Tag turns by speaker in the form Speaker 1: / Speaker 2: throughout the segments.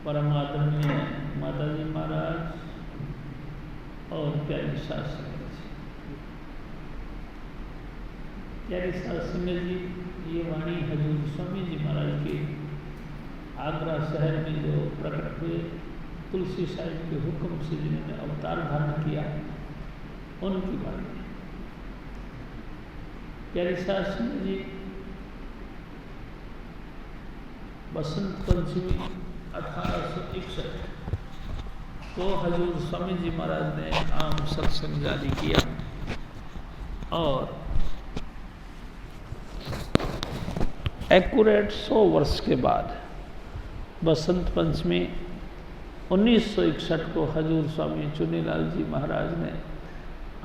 Speaker 1: परम आदरणीय माता जी महाराज और प्यारी सास संगत जी। प्यारी सास संगत जी, ये वाणी हजूर स्वामी जी महाराज के आगरा शहर में जो प्रकट हुए, तुलसी साहिब के हुक्म से जिन्होंने अवतार धारण किया, उनकी वाणी। प्यारी सास संगत जी, बसंत पंचमी 1861 को हजूर स्वामी जी महाराज ने आम सत्संग जारी किया और एक्यूरेट 100 वर्ष के बाद बसंत पंचमी 1961 को हजूर स्वामी चुनीलाल जी महाराज ने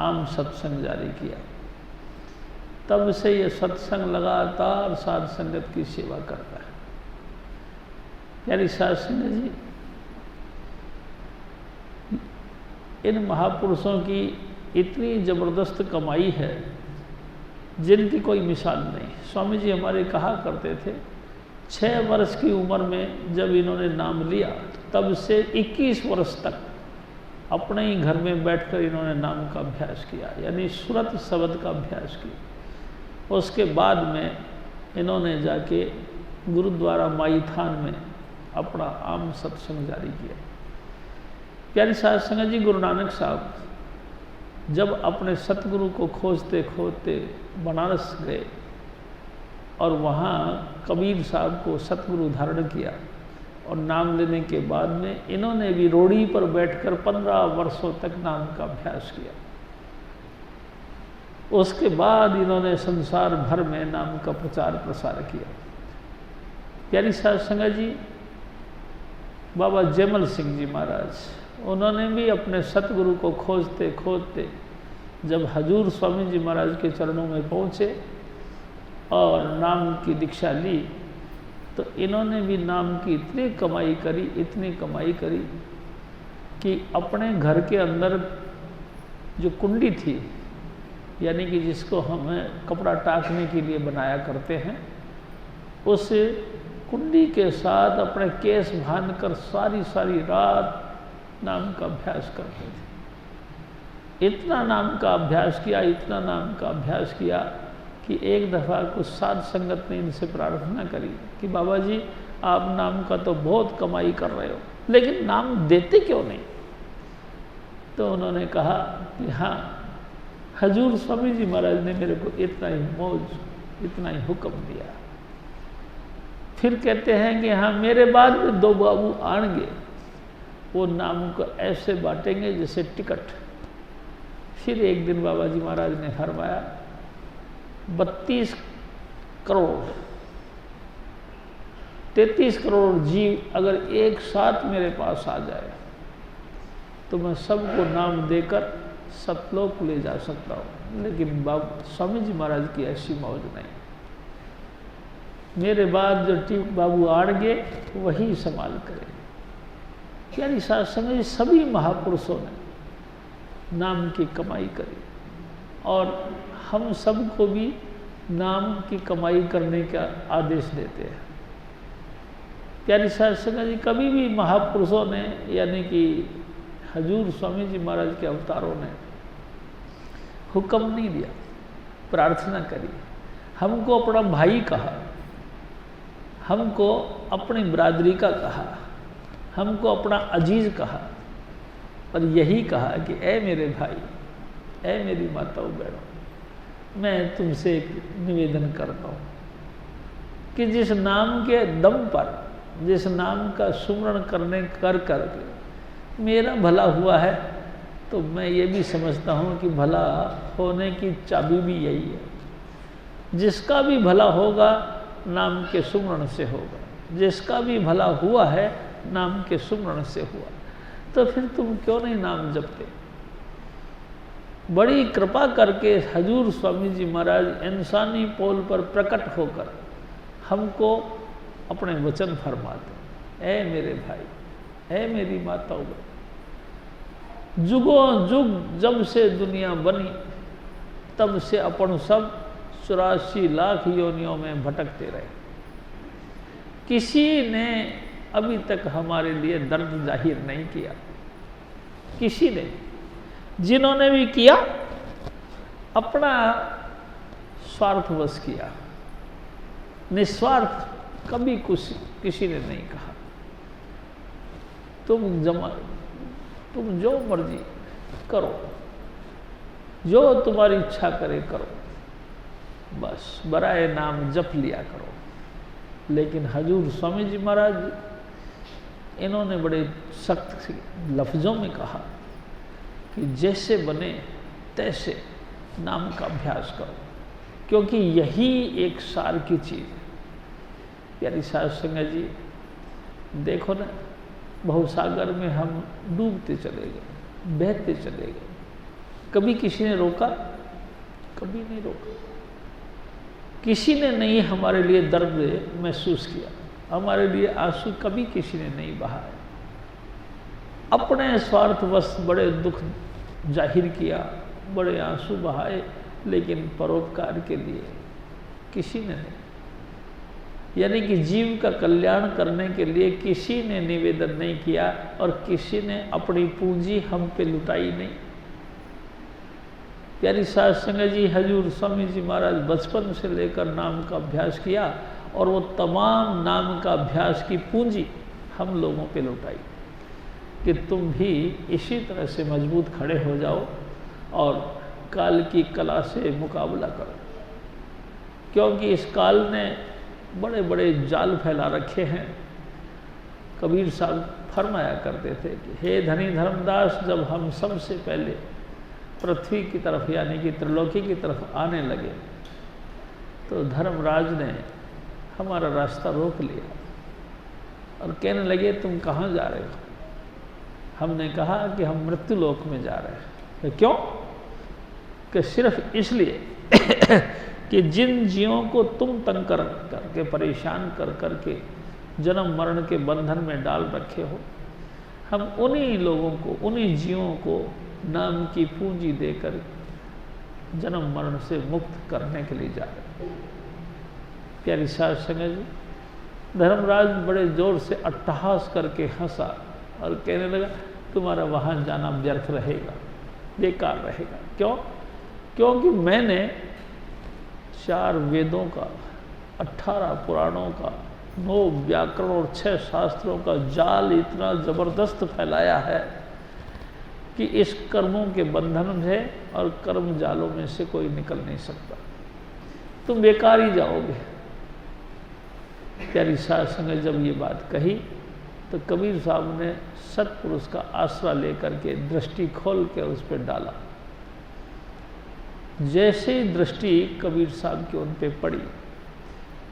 Speaker 1: आम सत्संग जारी किया। तब से ये सत्संग लगातार साध संगत की सेवा करता है। प्यारी सास संगत जी, इन महापुरुषों की इतनी जबरदस्त कमाई है जिनकी कोई मिसाल नहीं। स्वामी जी हमारे कहा करते थे, 6 वर्ष की उम्र में जब इन्होंने नाम लिया, तब से 21 वर्ष तक अपने ही घर में बैठकर इन्होंने नाम का अभ्यास किया, यानी सुरत शब्द का अभ्यास किया। उसके बाद में इन्होंने जाके गुरुद्वारा माई थान में अपना आम सत्संग जारी किया। प्यारी साध संगत जी, गुरु नानक साहब जब अपने सतगुरु को खोजते खोजते बनारस गए और वहाँ कबीर साहब को सतगुरु धारण किया और नाम लेने के बाद में इन्होंने भी रोड़ी पर बैठकर 15 वर्षों तक नाम का अभ्यास किया। उसके बाद इन्होंने संसार भर में नाम का प्रचार प्रसार किया। प्यारी साध संगत जी, बाबा जयमल सिंह जी महाराज, उन्होंने भी अपने सतगुरु को खोजते खोजते जब हजूर स्वामी जी महाराज के चरणों में पहुँचे और नाम की दीक्षा ली, तो इन्होंने भी नाम की इतनी कमाई करी कि अपने घर के अंदर जो कुंडी थी, यानी कि जिसको हम कपड़ा टाकने के लिए बनाया करते हैं, उस कुंडी के साथ अपने केस बांधकर सारी रात नाम का अभ्यास करते थे। इतना नाम का अभ्यास किया कि एक दफ़ा कुछ साध संगत ने इनसे प्रार्थना करी कि बाबा जी, आप नाम का तो बहुत कमाई कर रहे हो, लेकिन नाम देते क्यों नहीं? तो उन्होंने कहा कि हाँ, हजूर स्वामी जी महाराज ने मेरे को इतना ही हुक्म दिया। फिर कहते हैं कि हाँ, मेरे बाद में 2 बाबू आएंगे, वो नाम को ऐसे बांटेंगे जैसे टिकट। फिर एक दिन बाबा जी महाराज ने फरमाया, 32 करोड़ 33 करोड़ जीव अगर एक साथ मेरे पास आ जाए तो मैं सबको नाम देकर सतलोक ले जा सकता हूँ, लेकिन स्वामी जी महाराज की ऐसी मौज नहीं। मेरे बाद जो बाबू आड़गे वही संभाल करे। प्यारी साध संगत जी, सभी महापुरुषों ने नाम की कमाई करी और हम सबको भी नाम की कमाई करने का आदेश देते हैं। प्यारी साध संगत जी, कभी भी महापुरुषों ने, यानी कि हजूर स्वामी जी महाराज के अवतारों ने हुक्म नहीं दिया, प्रार्थना करी, हमको अपना भाई कहा, हमको अपनी बिरादरी का कहा, हमको अपना अजीज कहा, और यही कहा कि ए मेरे भाई, ए मेरी माताओं बहनों, मैं तुमसे एक निवेदन करता हूँ कि जिस नाम के दम पर, जिस नाम का सुमरण कर के मेरा भला हुआ है, तो मैं ये भी समझता हूँ कि भला होने की चाबी भी यही है। जिसका भी भला होगा नाम के सुमरण से होगा, जिसका भी भला हुआ है नाम के सुमरण से हुआ। तो फिर तुम क्यों नहीं नाम जपते? बड़ी कृपा करके हजूर स्वामी जी महाराज इंसानी पोल पर प्रकट होकर हमको अपने वचन फरमाते। ऐ मेरे भाई, ऐ मेरी माताओं, जुगों जुग जब से दुनिया बनी तब से अपन सब 84 लाख योनियों में भटकते रहे। किसी ने अभी तक हमारे लिए दर्द जाहिर नहीं किया, किसी ने। जिन्होंने भी किया अपना स्वार्थवश किया, निस्वार्थ कभी किसी ने नहीं कहा। तुम जो मर्जी करो, जो तुम्हारी इच्छा करे करो, बस बराए नाम जप लिया करो। लेकिन हजूर स्वामी जी महाराज इन्होंने बड़े सख्त लफ्ज़ों में कहा कि जैसे बने तैसे नाम का अभ्यास करो, क्योंकि यही एक सार की चीज़ है। प्यारी साध संगत जी, देखो ना, भवसागर में हम डूबते चले गए, बहते चले गए। कभी किसी ने रोका? कभी नहीं रोका। किसी ने नहीं हमारे लिए दर्द महसूस किया, हमारे लिए आंसू कभी किसी ने नहीं बहाए। अपने स्वार्थवश बड़े दुख जाहिर किया, बड़े आंसू बहाए, लेकिन परोपकार के लिए किसी ने नहीं। यानी कि जीव का कल्याण करने के लिए किसी ने निवेदन नहीं किया और किसी ने अपनी पूंजी हम पे लुटाई नहीं। प्यारी साध संगत जी, हजूर स्वामी जी महाराज बचपन से लेकर नाम का अभ्यास किया और वो तमाम नाम का अभ्यास की पूंजी हम लोगों पे लुटाई कि तुम भी इसी तरह से मजबूत खड़े हो जाओ और काल की कला से मुकाबला करो। क्योंकि इस काल ने बड़े बड़े जाल फैला रखे हैं। कबीर साहब फरमाया करते थे कि हे धनी धर्मदास, जब हम सबसे पहले पृथ्वी की तरफ यानी कि त्रिलोकी की तरफ आने लगे तो धर्मराज ने हमारा रास्ता रोक लिया और कहने लगे तुम कहाँ जा रहे हो? हमने कहा कि हम मृत्युलोक में जा रहे हैं। तो क्यों? कि सिर्फ इसलिए कि जिन जीवों को तुम तंग करके परेशान करके जन्म मरण के बंधन में डाल रखे हो, हम उन्हीं लोगों को, उन्हीं जीवों को नाम की पूंजी देकर जन्म मरण से मुक्त करने के लिए जा रहे हैं। प्यारी साध संगत जी, धर्मराज बड़े जोर से अट्टहास करके हंसा और कहने लगा तुम्हारा वहाँ जाना व्यर्थ रहेगा, बेकार रहेगा। क्यों? क्योंकि मैंने 4 वेदों का, 18 पुराणों का, 9 व्याकरण और 6 शास्त्रों का जाल इतना ज़बरदस्त फैलाया है कि इस कर्मों के बंधन से और कर्म जालों में से कोई निकल नहीं सकता। तुम बेकार ही जाओगे। प्यारी साध संगत जब ये बात कही तो कबीर साहब ने सतपुरुष का आसरा लेकर के दृष्टि खोल के उस पर डाला। जैसे ही दृष्टि कबीर साहब की उन पे पड़ी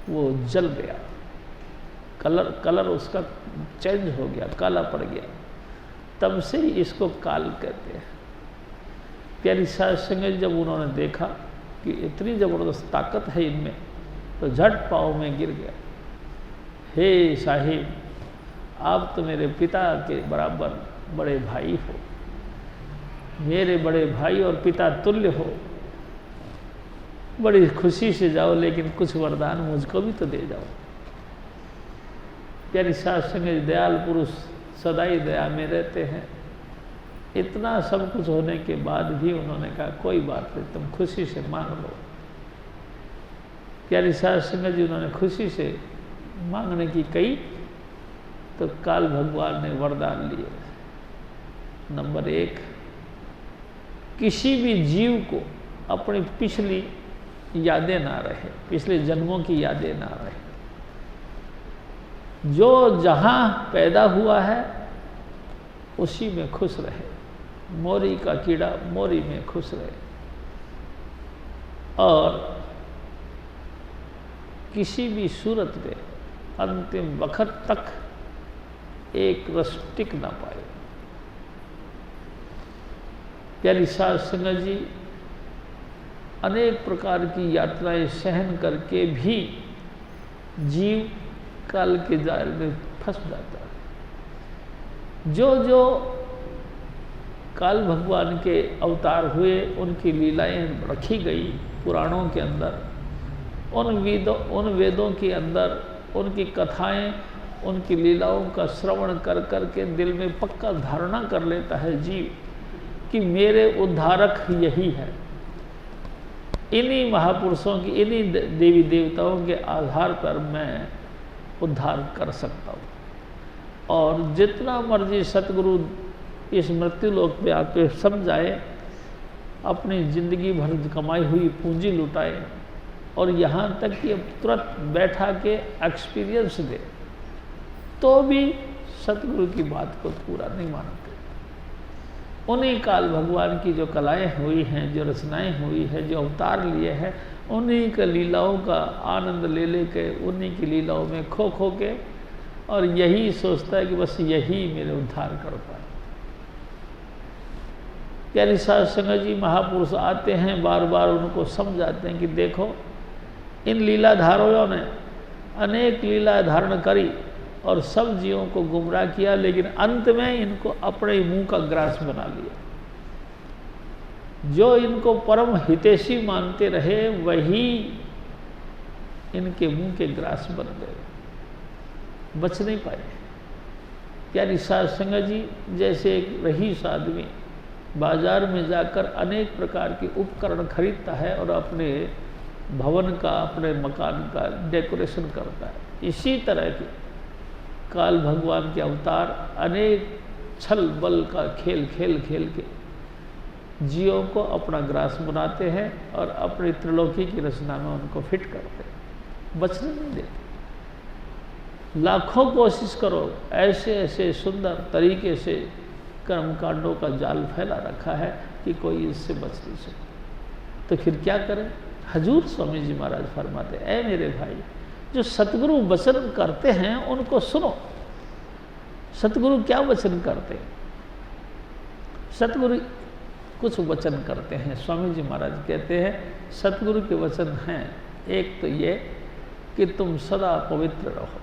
Speaker 1: वो जल गया, कलर उसका चेंज हो गया, काला पड़ गया। तब से ही इसको काल कहते हैं। प्यारी साध संगत जब उन्होंने देखा कि इतनी ज़बरदस्त ताकत है इनमें तो झट पाँव में गिर गया। हे साहिब, आप तो मेरे पिता के बराबर बड़े भाई हो, मेरे बड़े भाई और पिता तुल्य हो, बड़ी खुशी से जाओ, लेकिन कुछ वरदान मुझको भी तो दे जाओ। प्यारी साध संगत, दयाल पुरुष सदाई दया में रहते हैं। इतना सब कुछ होने के बाद भी उन्होंने कहा कोई बात नहीं, तुम खुशी से मांग लो। प्यारी साध संगत जी, उन्होंने खुशी से मांगने की कही तो काल भगवान ने वरदान लिए। नंबर 1, किसी भी जीव को अपनी पिछली यादें ना रहे, पिछले जन्मों की यादें ना रहे। जो जहाँ पैदा हुआ है उसी में खुश रहे। मोरी का कीड़ा मोरी में खुश रहे। और किसी भी सूरत में अंतिम वक्त तक एक रस टिक ना पाए। प्यारी साध संगत जी, अनेक प्रकार की यात्राएं सहन करके भी जीव काल के जाल में फंस जाता है। जो जो काल भगवान के अवतार हुए, उनकी लीलाएं रखी गई पुराणों के अंदर, उन वेदों के अंदर उनकी कथाएं, उनकी लीलाओं का श्रवण कर कर के दिल में पक्का धारणा कर लेता है जीव कि मेरे उद्धारक यही है। इन्हीं महापुरुषों की, इन्हीं देवी देवताओं के आधार पर मैं उद्धार कर सकता हूँ। और जितना मर्जी सतगुरु इस मृत्यु लोक में आके समझाए, अपनी जिंदगी भर कमाई हुई पूंजी लुटाए और यहाँ तक कि अब तुरंत बैठा के एक्सपीरियंस दे, तो भी सतगुरु की बात को पूरा नहीं मानते। उन्हीं काल भगवान की जो कलाएं हुई हैं, जो रचनाएं हुई है, जो अवतार लिए हैं, उन्हीं के लीलाओं का आनंद ले लेके, उन्हीं की लीलाओं में खो खो के, और यही सोचता है कि बस यही मेरे उद्धार कर पाए। प्यारी साध संगत जी, महापुरुष आते हैं, बार बार उनको समझाते हैं कि देखो, इन लीलाधारियों ने अनेक लीला धारण करी और सब जीवों को गुमराह किया, लेकिन अंत में इनको अपने मुंह का ग्रास बना लिया। जो इनको परम हितैषी मानते रहे, वही इनके मुंह के ग्रास बन गए, बच नहीं पाए। प्यारी साध संगत जी, जैसे एक रईस आदमी बाजार में जाकर अनेक प्रकार के उपकरण खरीदता है और अपने भवन का, अपने मकान का डेकोरेशन करता है, इसी तरह के काल भगवान के अवतार अनेक छल बल का खेल खेल खेल के जीवों को अपना ग्रास बनाते हैं और अपनी त्रिलोकी की रचना में उनको फिट करते हैं, बचने नहीं देते। लाखों कोशिश करो, ऐसे ऐसे सुंदर तरीके से कर्मकांडों का जाल फैला रखा है कि कोई इससे बच नहीं सकता। तो फिर क्या करें? हजूर स्वामी जी महाराज फरमाते, ऐ मेरे भाई, जो सतगुरु वचन करते हैं उनको सुनो। सतगुरु क्या वचन करते हैं? सतगुरु कुछ वचन करते हैं। स्वामी जी महाराज कहते हैं, सतगुरु के वचन हैं, एक तो ये कि तुम सदा पवित्र रहो।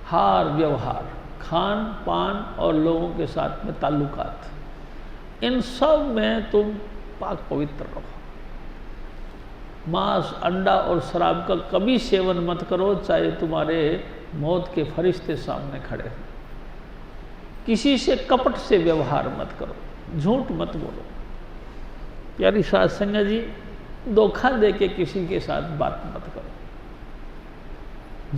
Speaker 1: हार व्यवहार, खान पान और लोगों के साथ में ताल्लुकात, इन सब में तुम पाक पवित्र रहो। मांस, अंडा और शराब का कभी सेवन मत करो, चाहे तुम्हारे मौत के फरिश्ते सामने खड़े हों। किसी से कपट से व्यवहार मत करो, झूठ मत बोलो। प्यारी साध संगत जी, धोखा दे के किसी के साथ बात मत करो।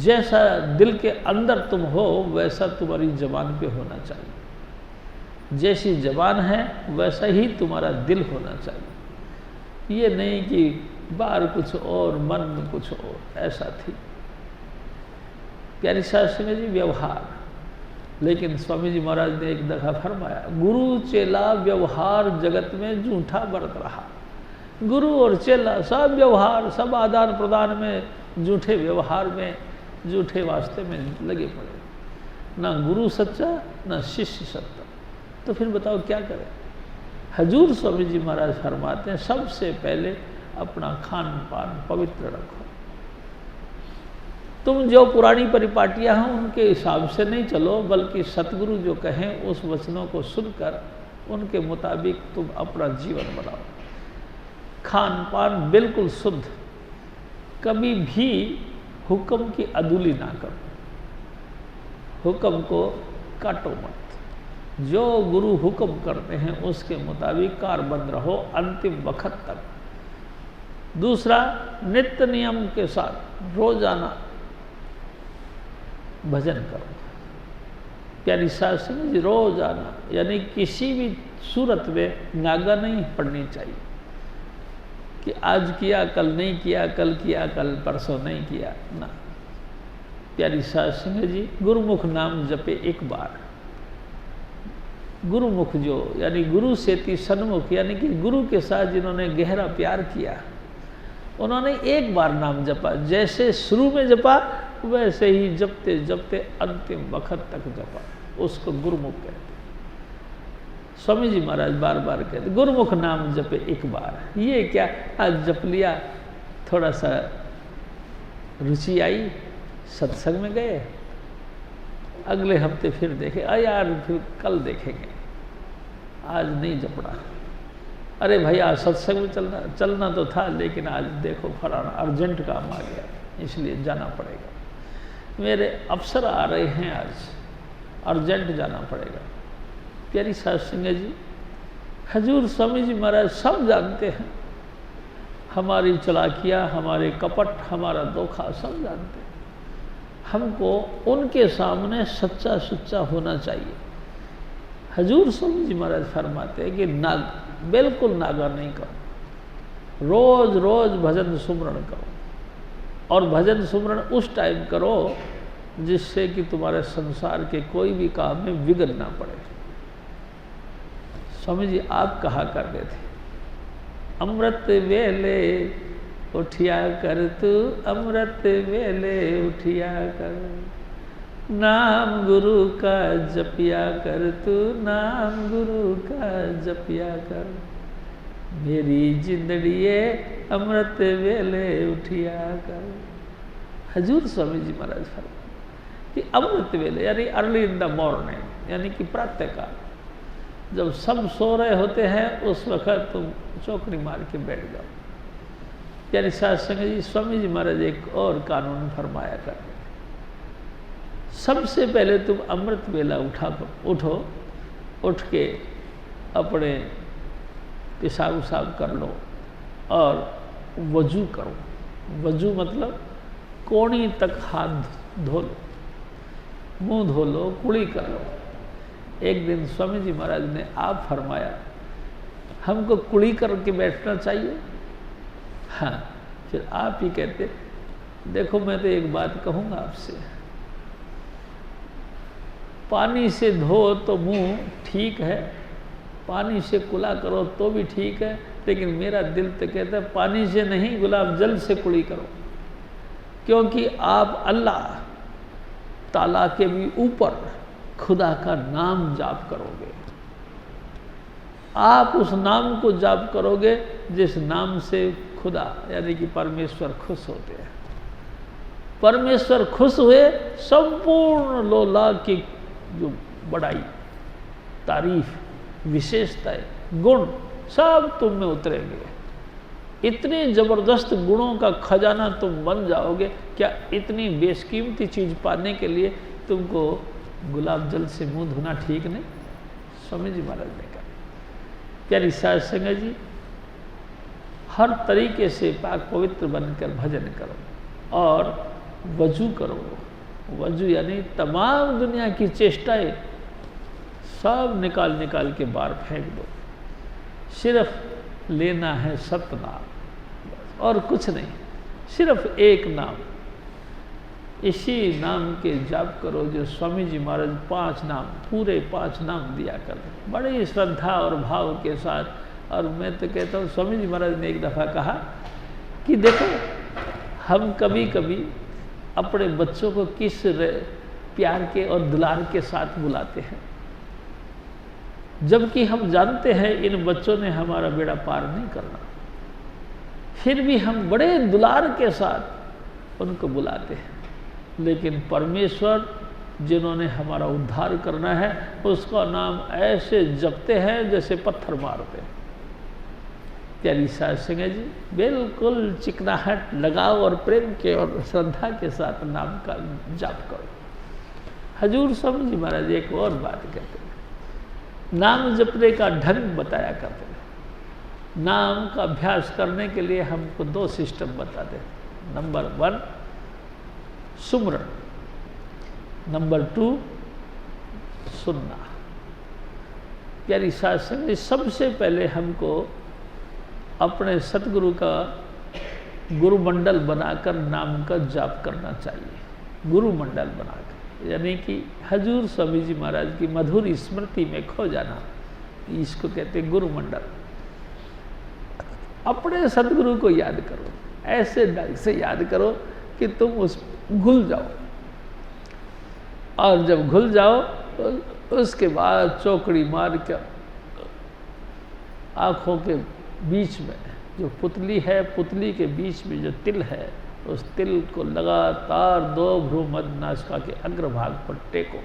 Speaker 1: जैसा दिल के अंदर तुम हो, वैसा तुम्हारी जबान पे होना चाहिए। जैसी जबान है, वैसा ही तुम्हारा दिल होना चाहिए। ये नहीं कि बाहर कुछ और, मन में कुछ और, ऐसा थी प्यारी साध संगत जी व्यवहार। लेकिन स्वामी जी महाराज ने एक दफा फरमाया, गुरु चेला व्यवहार जगत में झूठा बरत रहा। गुरु और चेला सब व्यवहार, सब आदान प्रदान में, झूठे व्यवहार में, झूठे वास्ते में लगे पड़े। ना गुरु सच्चा, ना शिष्य सच्चा। तो फिर बताओ क्या करें? हजूर स्वामी जी महाराज फरमाते हैं, सबसे पहले अपना खान पान पवित्र रखो। तुम जो पुरानी परिपाटियां हैं उनके हिसाब से नहीं चलो, बल्कि सतगुरु जो कहें उस वचनों को सुनकर उनके मुताबिक तुम अपना जीवन बनाओ। खान पान बिल्कुल शुद्ध, कभी भी हुक्म की अदुली ना करो, हुक्म को काटो मत। जो गुरु हुक्म करते हैं उसके मुताबिक कारबंद रहो अंतिम वक्त तक। दूसरा, नित्य नियम के साथ रोजाना भजन करो। प्यारी साध संगत जी, रोजाना, यानी किसी भी सूरत में नागा नहीं पढ़नी चाहिए कि आज किया कल नहीं किया, कल किया कल परसों नहीं किया ना। प्यारी साध संगत जी, गुरुमुख नाम जपे एक बार। गुरुमुख जो यानी गुरु सेती सन्मुख, यानी कि गुरु के साथ जिन्होंने गहरा प्यार किया, उन्होंने एक बार नाम जपा, जैसे शुरू में जपा वैसे ही जपते जपते अंतिम वक्त तक जपा, उसको गुरुमुख कहते। स्वामी जी महाराज बार बार कहते गुरुमुख नाम जपे एक बार। ये क्या, आज जप लिया, थोड़ा सा रुचि आई, सत्संग में गए, अगले हफ्ते फिर देखे, यार फिर कल देखेंगे, आज नहीं जपना। अरे भाई आज सत्संग में चलना तो था, लेकिन आज देखो फलाना अर्जेंट काम आ गया, इसलिए जाना पड़ेगा, मेरे अफसर आ रहे हैं, आज अर्जेंट जाना पड़ेगा। प्यारी साध संगत जी, हजूर स्वामी जी महाराज सब जानते हैं, हमारी चालाकियाँ, हमारे कपट, हमारा धोखा सब जानते हैं। हमको उनके सामने सच्चा सुच्चा होना चाहिए। हजूर स्वामी जी महाराज फरमाते हैं कि बिल्कुल नागा नहीं करो, रोज रोज भजन सुमरण करो, और भजन सुमरण उस टाइम करो जिससे कि तुम्हारे संसार के कोई भी काम में विघ्न ना पड़े। स्वामी जी आप कहा करते थे, अमृत वेले उठिया कर तू, अमृत वेले उठिया कर, नाम गुरु का जपिया कर तू, नाम गुरु का जपिया कर, मेरी जिंदड़िए अमृत वेले उठिया कर। हजूर स्वामी जी महाराज फरमाते कि अमृत वेले यानी अर्ली इन द मॉर्निंग, यानी कि प्रातःकाल, जब सब सो रहे होते हैं उस वक्त तुम चौकड़ी मार के बैठ जाओ। यानी साध संगत जी, स्वामी जी महाराज एक और कानून फरमाया करते, सबसे पहले तुम अमृत वेला उठो, उठ के अपने पेशाब उसाब कर लो और वजू करो। वजू मतलब कोणी तक हाथ धो लो, मुंह धो लो, कुड़ी कर लो। एक दिन स्वामी जी महाराज ने आप फरमाया हमको कुड़ी करके बैठना चाहिए। हाँ, फिर आप ही कहते, देखो मैं तो एक बात कहूँगा आपसे, पानी से धो तो मुंह ठीक है, पानी से कुला करो तो भी ठीक है, लेकिन मेरा दिल तो कहता है पानी से नहीं, गुलाब जल से कुली करो, क्योंकि आप अल्लाह ताला के भी ऊपर खुदा का नाम जाप करोगे। आप उस नाम को जाप करोगे जिस नाम से खुदा यानी कि परमेश्वर खुश होते हैं। परमेश्वर खुश हुए, संपूर्ण लोला की जो बड़ाई, तारीफ, विशेषताएं, गुण सब तुम में उतरेंगे। इतनी जबरदस्त गुणों का खजाना तुम बन जाओगे। क्या इतनी बेशकीमती चीज पाने के लिए तुमको गुलाब जल से मुंह धोना ठीक नहीं? स्वामी जी महाराज ने कहा। प्यारी साध संगत जी, हर तरीके से पाक पवित्र बनकर भजन करो और वजू करो। वजू यानी तमाम दुनिया की चेष्टाएं सब निकाल निकाल के बाहर फेंक दो। सिर्फ लेना है सतनाम और कुछ नहीं, सिर्फ एक नाम। इसी नाम के जाप करो जो स्वामी जी महाराज 5 नाम, पूरे 5 नाम दिया करते, बड़ी श्रद्धा और भाव के साथ। और मैं तो कहता हूँ, स्वामी जी महाराज ने एक दफ़ा कहा कि देखो, हम कभी कभी अपने बच्चों को किस प्यार के और दुलार के साथ बुलाते हैं, जबकि हम जानते हैं इन बच्चों ने हमारा बेड़ा पार नहीं करना, फिर भी हम बड़े दुलार के साथ उनको बुलाते हैं। लेकिन परमेश्वर जिन्होंने हमारा उद्धार करना है, उसका नाम ऐसे जपते हैं जैसे पत्थर मारते हैं। प्यारी साध संगत जी, बिल्कुल चिकनाहट, लगाव और प्रेम के और श्रद्धा के साथ नाम का जाप करो। हजूर स्वामी जी महाराज एक और बात कहते हैं, नाम जपने का ढंग बताया करते हैं। नाम का अभ्यास करने के लिए हमको 2 सिस्टम बताते हैं। नंबर 1 सुमरण, नंबर 2 सुनना। प्यारी साध संगत जी, सबसे पहले हमको अपने सतगुरु का गुरुमंडल बनाकर नाम का जाप करना चाहिए। गुरुमंडल बनाकर यानी कि हजूर स्वामी जी महाराज की मधुर स्मृति में खो जाना, इसको कहते हैं गुरुमंडल। अपने सतगुरु को याद करो, ऐसे ढंग से याद करो कि तुम उस घुल जाओ, और जब घुल जाओ तो उसके बाद चौकड़ी मार कर आँखों के बीच में जो पुतली है, पुतली के बीच में जो तिल है, उस तिल को लगातार 2 भ्रू मध्य नासिका के अग्रभाग पर टेको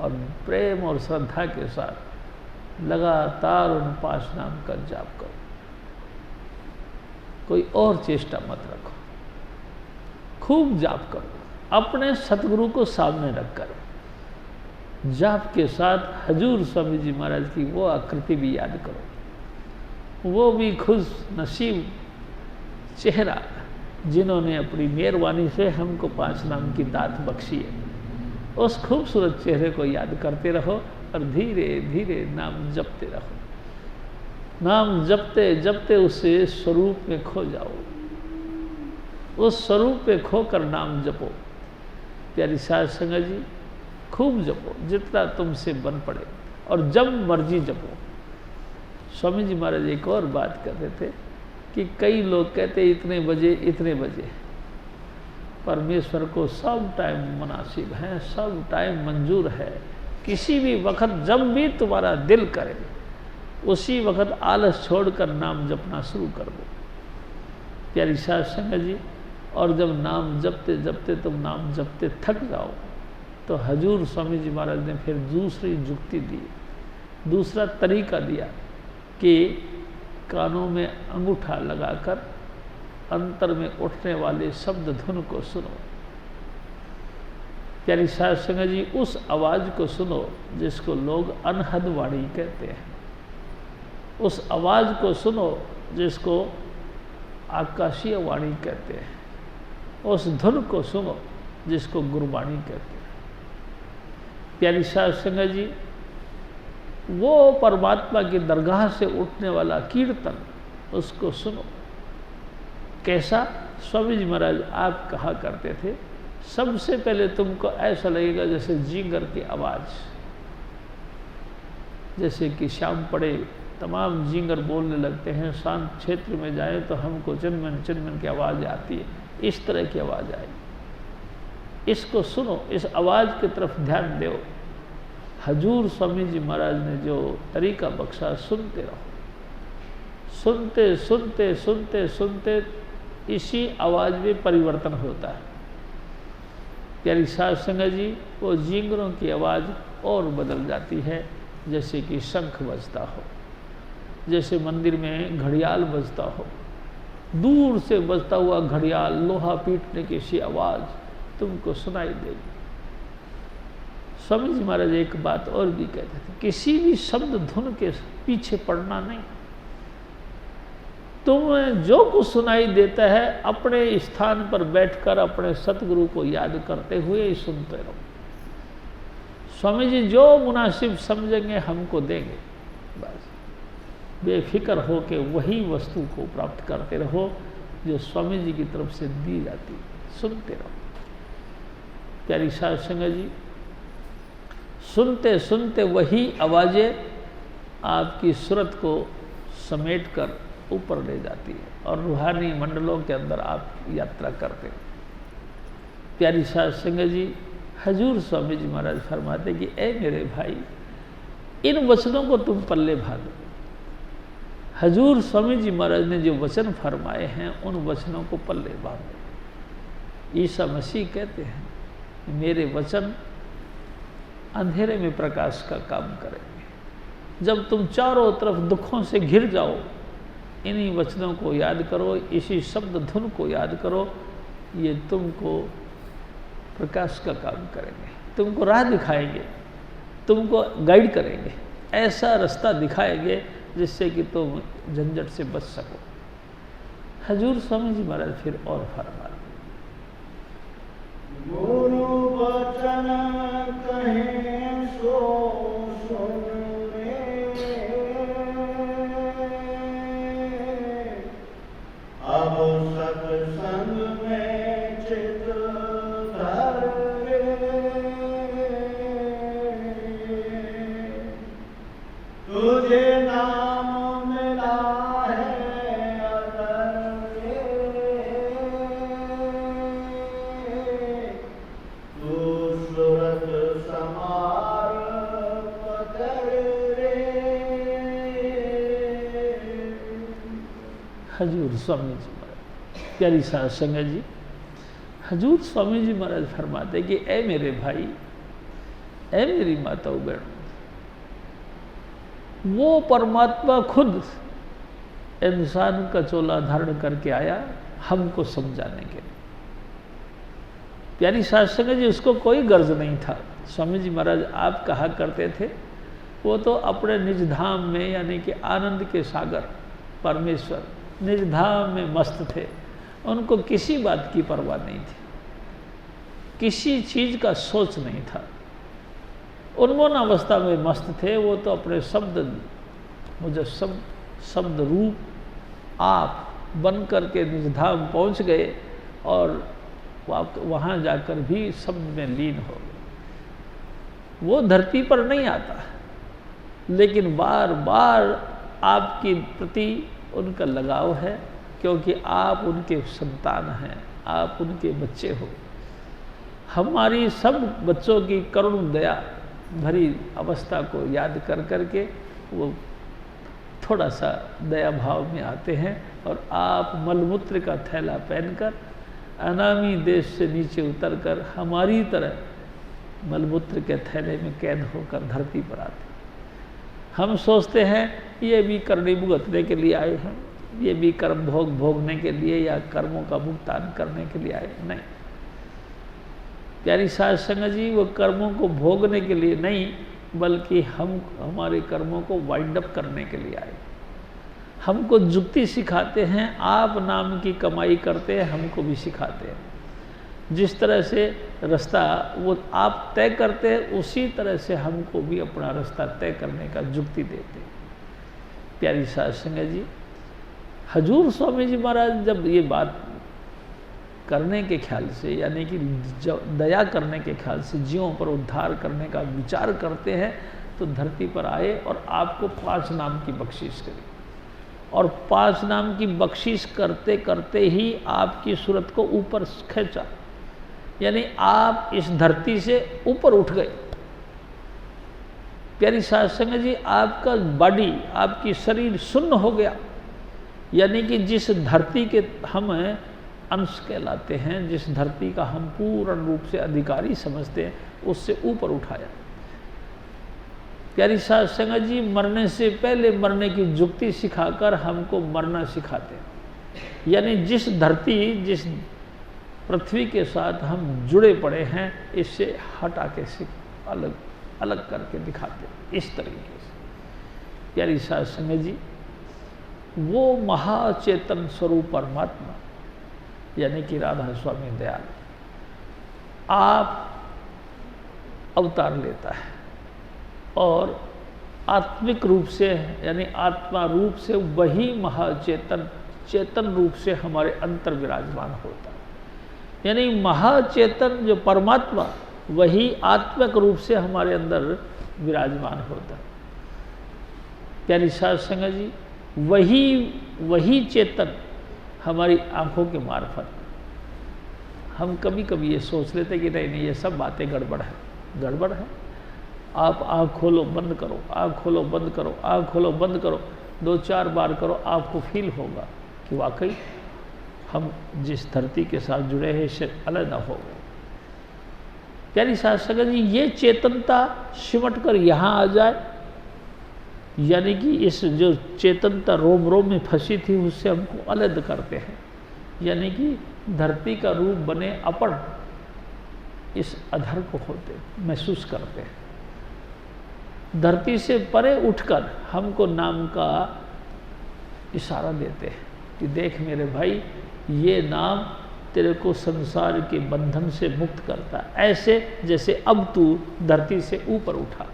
Speaker 1: और प्रेम और श्रद्धा के साथ लगातार उन 5 नाम का जाप करो। कोई और चेष्टा मत रखो, खूब जाप करो, अपने सतगुरु को सामने रखकर जाप के साथ हजूर स्वामी जी महाराज की वो आकृति भी याद करो, वो भी खुश नसीब चेहरा जिन्होंने अपनी मेहरबानी से हमको 5 नाम की दात बख्शी है। उस खूबसूरत चेहरे को याद करते रहो और धीरे धीरे नाम जपते रहो। नाम जपते जपते उसे स्वरूप में खो जाओ, उस स्वरूप में खोकर नाम जपो। प्यारी साध संगत जी, खूब जपो जितना तुमसे बन पड़े और जब मर्जी जपो। स्वामी जी महाराज एक और बात कहते थे कि कई लोग कहते इतने बजे, परमेश्वर को सब टाइम मुनासिब है, सब टाइम मंजूर है। किसी भी वक्त जब भी तुम्हारा दिल करे उसी वक्त आलस छोड़कर नाम जपना शुरू कर दो। प्यारी साध संगत जी, और जब नाम जपते जपते तुम नाम जपते थक जाओ तो हजूर स्वामी जी महाराज ने फिर दूसरी जुक्ति दी, दूसरा तरीका दिया कि कानों में अंगूठा लगाकर अंतर में उठने वाले शब्द धुन को सुनो। प्यारी साध संगत जी, उस आवाज़ को सुनो जिसको लोग अनहद वाणी कहते हैं, उस आवाज़ को सुनो जिसको आकाशीय वाणी कहते हैं, उस धुन को सुनो जिसको गुरबाणी कहते हैं। प्यारी साध संगत जी, वो परमात्मा की दरगाह से उठने वाला कीर्तन, उसको सुनो। कैसा? स्वामी जी महाराज आप कहा करते थे, सबसे पहले तुमको ऐसा लगेगा जैसे जींगर की आवाज़, जैसे कि शाम पड़े तमाम जींगर बोलने लगते हैं, शांत क्षेत्र में जाएं तो हमको चिनमन चिनमन की आवाज़ आती है, इस तरह की आवाज़ आई। इसको सुनो, इस आवाज़ की तरफ ध्यान दो। हजूर स्वामी जी महाराज ने जो तरीका बख्शा, सुनते रहो। सुनते सुनते सुनते सुनते इसी आवाज़ में परिवर्तन होता है। प्यारी साध संगत जी, वो जींगरों की आवाज़ और बदल जाती है, जैसे कि शंख बजता हो, जैसे मंदिर में घड़ियाल बजता हो, दूर से बजता हुआ घड़ियाल, लोहा पीटने की सी आवाज़ तुमको सुनाई देगी। स्वामी जी महाराज एक बात और भी कहते थे, किसी भी शब्द धुन के पीछे पड़ना नहीं। तुम्हें जो कुछ सुनाई देता है अपने स्थान पर बैठकर अपने सतगुरु को याद करते हुए ही सुनते रहो। स्वामी जी जो मुनासिब समझेंगे हमको देंगे, बस बेफिक्र हो के वही वस्तु को प्राप्त करते रहो जो स्वामी जी की तरफ से दी जाती है। सुनते रहो। प्यारी साध संगत जी, सुनते सुनते वही आवाज़ें आपकी सूरत को समेट कर ऊपर ले जाती है और रूहानी मंडलों के अंदर आप यात्रा करते हैं। प्यारी साध संगत जी, हजूर स्वामी जी महाराज फरमाते कि ए मेरे भाई, इन वचनों को तुम पल्ले भागो। हजूर स्वामी जी महाराज ने जो वचन फरमाए हैं उन वचनों को पल्ले भागो। ईसा मसीह कहते हैं, मेरे वचन अंधेरे में प्रकाश का काम करेंगे। जब तुम चारों तरफ दुखों से घिर जाओ, इन्हीं वचनों को याद करो, इसी शब्द धुन को याद करो, ये तुमको प्रकाश का काम करेंगे, तुमको राह दिखाएंगे, तुमको गाइड करेंगे, ऐसा रास्ता दिखाएंगे जिससे कि तुम झंझट से बच सको। हजूर स्वामी जी महाराज फिर और फरमाते,
Speaker 2: गुरु वचन कहें सो सुन रे, अब सत्संग में चित धर रे, तुझे नाम मिला है अगर रे,
Speaker 1: हजूर स्वामी जी महाराज, प्यारी साध संगत जी, हजूर स्वामी जी महाराज फरमाते कि ऐ मेरे भाई, ऐ मेरी माताओं बहनों, वो परमात्मा खुद इंसान का चोला धारण करके आया हमको समझाने के लिए। प्यारी साध संगत जी, उसको कोई गर्ज नहीं था। स्वामी जी महाराज आप कहा करते थे वो तो अपने निज धाम में यानी कि आनंद के सागर परमेश्वर निज धाम में मस्त थे, उनको किसी बात की परवाह नहीं थी, किसी चीज़ का सोच नहीं था, उन्मोन अवस्था में मस्त थे। वो तो अपने शब्द मुजस्सम शब्द रूप आप बन करके निज धाम पहुँच गए और वहाँ जाकर भी शब्द में लीन हो गए। वो धरती पर नहीं आता, लेकिन बार बार आपकी प्रति उनका लगाव है, क्योंकि आप उनके संतान हैं, आप उनके बच्चे हो। हमारी सब बच्चों की करुण दया भरी अवस्था को याद कर करके वो थोड़ा सा दया भाव में आते हैं और आप मलमूत्र का थैला पहनकर अनामी देश से नीचे उतरकर हमारी तरह मलमूत्र के थैले में कैद होकर धरती पर आते। हम सोचते हैं ये भी करनी भुगतने के लिए आए हैं, ये भी कर्म भोग भोगने के लिए या कर्मों का भुगतान करने के लिए आए। नहीं प्यारी साध संगत जी, वो कर्मों को भोगने के लिए नहीं, बल्कि हम हमारे कर्मों को वाइंड अप करने के लिए आए। हमको जुक्ति सिखाते हैं, आप नाम की कमाई करते हैं, हमको भी सिखाते हैं। जिस तरह से रास्ता वो आप तय करते हैं, उसी तरह से हमको भी अपना रास्ता तय करने का जुक्ति देते हैं। प्यारी साध संगत जी, हजूर स्वामी जी महाराज जब ये बात करने के ख्याल से यानी कि दया करने के ख्याल से जीवों पर उद्धार करने का विचार करते हैं, तो धरती पर आए और आपको 5 नाम की बख्शिश करी। और 5 नाम की बख्शिश करते करते ही आपकी सूरत को ऊपर खींचा, यानी आप इस धरती से ऊपर उठ गए। प्यारी साध संगत जी, आपका बॉडी आपकी शरीर शून्य हो गया, यानी कि जिस धरती के हम अंश कहलाते हैं, जिस धरती का हम पूर्ण रूप से अधिकारी समझते हैं, उससे ऊपर उठाया। प्यारी साध संगत जी, मरने से पहले मरने की जुक्ति सिखाकर हमको मरना सिखाते हैं। यानी जिस धरती जिस पृथ्वी के साथ हम जुड़े पड़े हैं, इससे हटा के अलग अलग करके दिखाते हैं इस तरीके से। प्यारी साध संगत जी, वो महाचेतन स्वरूप परमात्मा यानी कि राधा स्वामी दयाल आप अवतार लेता है और आत्मिक रूप से यानी आत्मा रूप से वही महाचेतन चेतन रूप से हमारे अंतर विराजमान होता है। यानी महाचेतन जो परमात्मा वही आत्मिक रूप से हमारे अंदर विराजमान होता है। प्यारी साध संगत जी, वही चेतन हमारी आँखों के मार्फत हम कभी कभी ये सोच लेते कि नहीं ये सब बातें गड़बड़ है। आप आँख खोलो बंद करो, आँख खोलो बंद करो, आँख खोलो बंद करो, 2-4 बार करो, आपको फील होगा कि वाकई हम जिस धरती के साथ जुड़े हैं इससे अलग ना हो गए। प्यारी साध संगत जी, ये चेतनता सिमट कर यहाँ आ जाए, यानी कि इस जो चेतनता रोम रोम में फंसी थी उससे हमको अलग करते हैं, यानी कि धरती का रूप बने अपन इस अधर को होते महसूस करते हैं। धरती से परे उठकर हमको नाम का इशारा देते हैं कि देख मेरे भाई, ये नाम तेरे को संसार के बंधन से मुक्त करता है, ऐसे जैसे अब तू धरती से ऊपर उठा।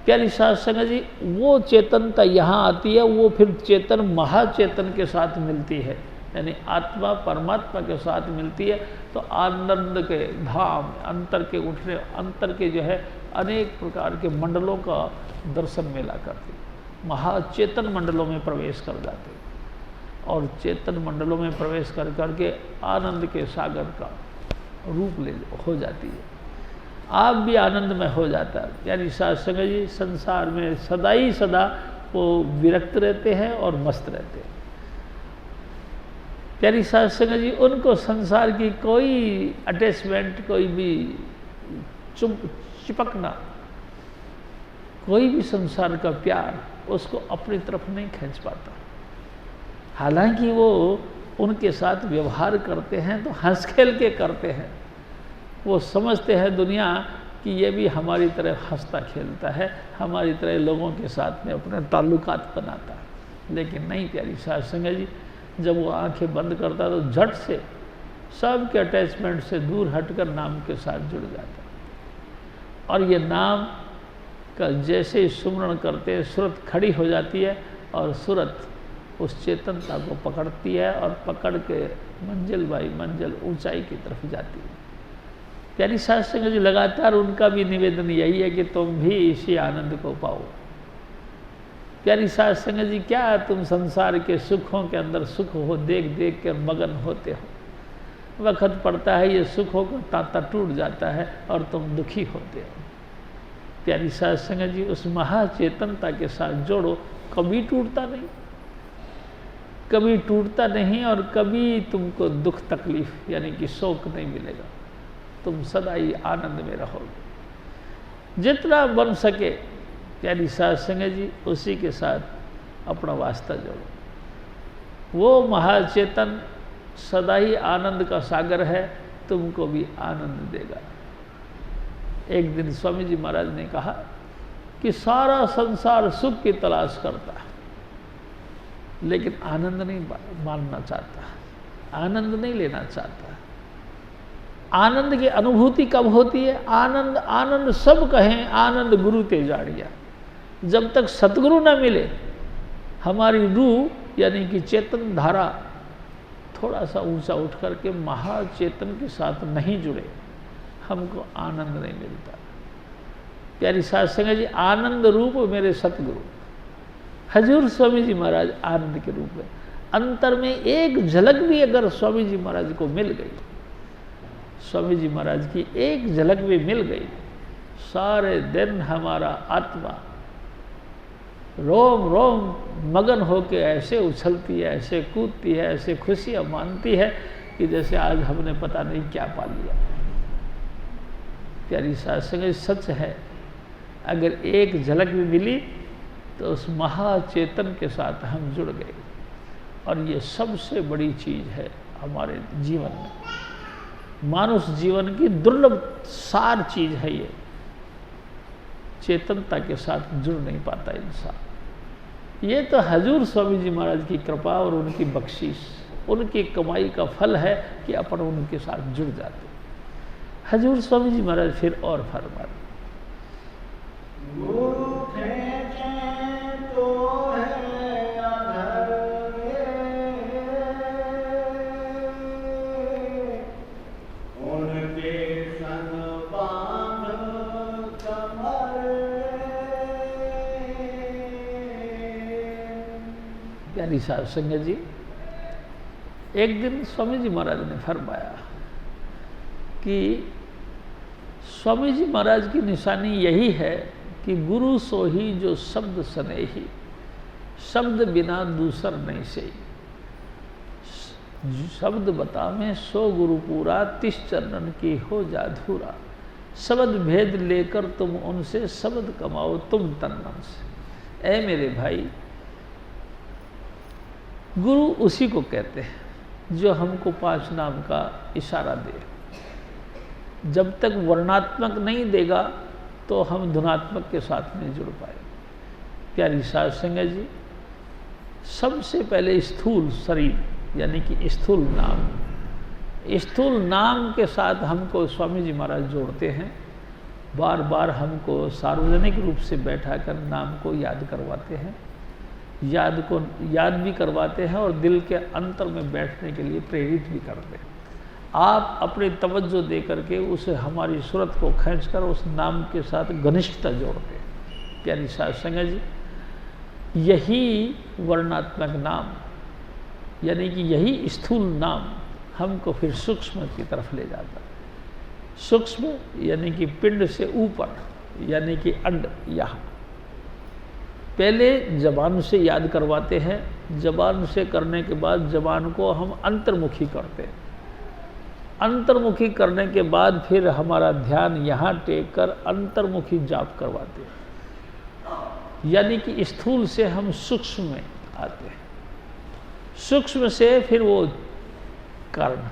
Speaker 1: प्यारी साध संगत जी, वो चेतनता यहाँ आती है, वो फिर चेतन महाचेतन के साथ मिलती है, यानी आत्मा परमात्मा के साथ मिलती है, तो आनंद के धाम अंतर के उठने अंतर के जो है अनेक प्रकार के मंडलों का दर्शन मेला करती, महाचेतन मंडलों में प्रवेश कर जाते और चेतन मंडलों में प्रवेश कर करके आनंद के सागर का रूप ले हो जाती है। आप भी आनंद में हो जाता है। यानी साध संगत जी, संसार में सदा ही सदा वो विरक्त रहते हैं और मस्त रहते हैं। प्यारी साध संगत जी, उनको संसार की कोई अटैचमेंट, कोई भी चिपकना, कोई भी संसार का प्यार उसको अपनी तरफ नहीं खींच पाता। हालांकि वो उनके साथ व्यवहार करते हैं तो हंस खेल के करते हैं। वो समझते हैं दुनिया कि ये भी हमारी तरह हंसता खेलता है, हमारी तरह लोगों के साथ में अपने ताल्लुकात बनाता है। लेकिन नहीं प्यारी साध संगत जी, जब वो आंखें बंद करता तो झट से सब के अटैचमेंट से दूर हटकर नाम के साथ जुड़ जाता। और ये नाम का जैसे ही सुमरण करते हैं, सूरत खड़ी हो जाती है और सूरत उस चेतनता को पकड़ती है और पकड़ के मंजिल बाई मंजिल ऊंचाई की तरफ जाती है। प्यारी साध संगत जी, लगातार उनका भी निवेदन यही है कि तुम भी इसी आनंद को पाओ। प्यारी साध संगत जी, क्या तुम संसार के सुखों के अंदर सुख हो देख देख कर मगन होते हो। वक्त पड़ता है ये सुखों का तांता टूट जाता है और तुम दुखी होते हो। प्यारी साध संगत जी, उस महाचेतनता के साथ जोड़ो, कभी टूटता नहीं, कभी टूटता नहीं और कभी तुमको दुख तकलीफ यानी कि शोक नहीं मिलेगा। तुम सदा ही आनंद में रहोगे। जितना बन सके प्यारी साध संगत जी, उसी के साथ अपना वास्ता जोड़ो। वो महाचेतन सदा ही आनंद का सागर है, तुमको भी आनंद देगा। एक दिन स्वामी जी महाराज ने कहा कि सारा संसार सुख की तलाश करता है, लेकिन आनंद नहीं मानना चाहता, आनंद नहीं लेना चाहता। आनंद की अनुभूति कब होती है? आनंद आनंद सब कहें, आनंद गुरु ते जाड़िया। जब तक सतगुरु न मिले, हमारी रूह यानी कि चेतन धारा थोड़ा सा ऊंचा उठ करके महाचेतन के साथ नहीं जुड़े, हमको आनंद नहीं मिलता। प्यारी साध संगत जी, आनंद रूप मेरे सतगुरु हजूर स्वामी जी महाराज आनंद के रूप में। अंतर में एक झलक भी अगर स्वामी जी महाराज को मिल गई, स्वामी जी महाराज की एक झलक भी मिल गई, सारे दिन हमारा आत्मा रोम रोम मगन होके ऐसे उछलती है, ऐसे कूदती है, ऐसे खुशियाँ मानती है कि जैसे आज हमने पता नहीं क्या पा लिया। प्यारी साध संगत, सच है, अगर एक झलक भी मिली तो उस महाचेतन के साथ हम जुड़ गए। और ये सबसे बड़ी चीज़ है हमारे जीवन में। मानुष जीवन की दुर्लभ सार चीज़ है ये। चेतनता के साथ जुड़ नहीं पाता इंसान। ये तो हजूर स्वामी जी महाराज की कृपा और उनकी बख्शिश, उनकी कमाई का फल है कि अपन उनके साथ जुड़ जाते। हजूर स्वामी जी महाराज फिर और फरमाते,
Speaker 2: गुरु खेचें तो है अधर उनके संग बांध कमर।
Speaker 1: प्यारी साध संगत जी, एक दिन स्वामी जी महाराज ने फरमाया कि स्वामी जी महाराज की निशानी यही है कि गुरु सोही जो शब्द सनेही, शब्द बिना दूसर नहीं सही। शब्द बतावें सो गुरु पूरा, तिस चरणन की हो जाधूरा। शब्द भेद लेकर तुम उनसे, शब्द कमाओ तुम तन मन से। ऐ मेरे भाई, गुरु उसी को कहते हैं जो हमको 5 नाम का इशारा दे। जब तक वर्णात्मक नहीं देगा तो हम धुनात्मक के साथ नहीं जुड़ पाए। प्यारी साध संगत जी, सबसे पहले स्थूल शरीर यानी कि स्थूल नाम, स्थूल नाम के साथ हमको स्वामी जी महाराज जोड़ते हैं। बार बार हमको सार्वजनिक रूप से बैठा कर नाम को याद करवाते हैं, याद भी करवाते हैं और दिल के अंतर में बैठने के लिए प्रेरित भी करते हैं। आप अपनी तवज्जो दे करके उसे हमारी सूरत को खींचकर उस नाम के साथ घनिष्ठता जोड़ते हैं। प्यारी साध संगत जी, यही वर्णात्मक नाम यानी कि यही स्थूल नाम हमको फिर सूक्ष्म की तरफ ले जाता है। सूक्ष्म यानी कि पिंड से ऊपर यानी कि अंड। यहाँ पहले जबान से याद करवाते हैं जबान से करने के बाद जबान को हम अंतर्मुखी करते हैं। अंतर्मुखी करने के बाद फिर हमारा ध्यान यहाँ टेक कर अंतर्मुखी जाप करवाते हैं, यानी कि स्थूल से हम सूक्ष्म में आते हैं, सूक्ष्म से फिर वो कारण,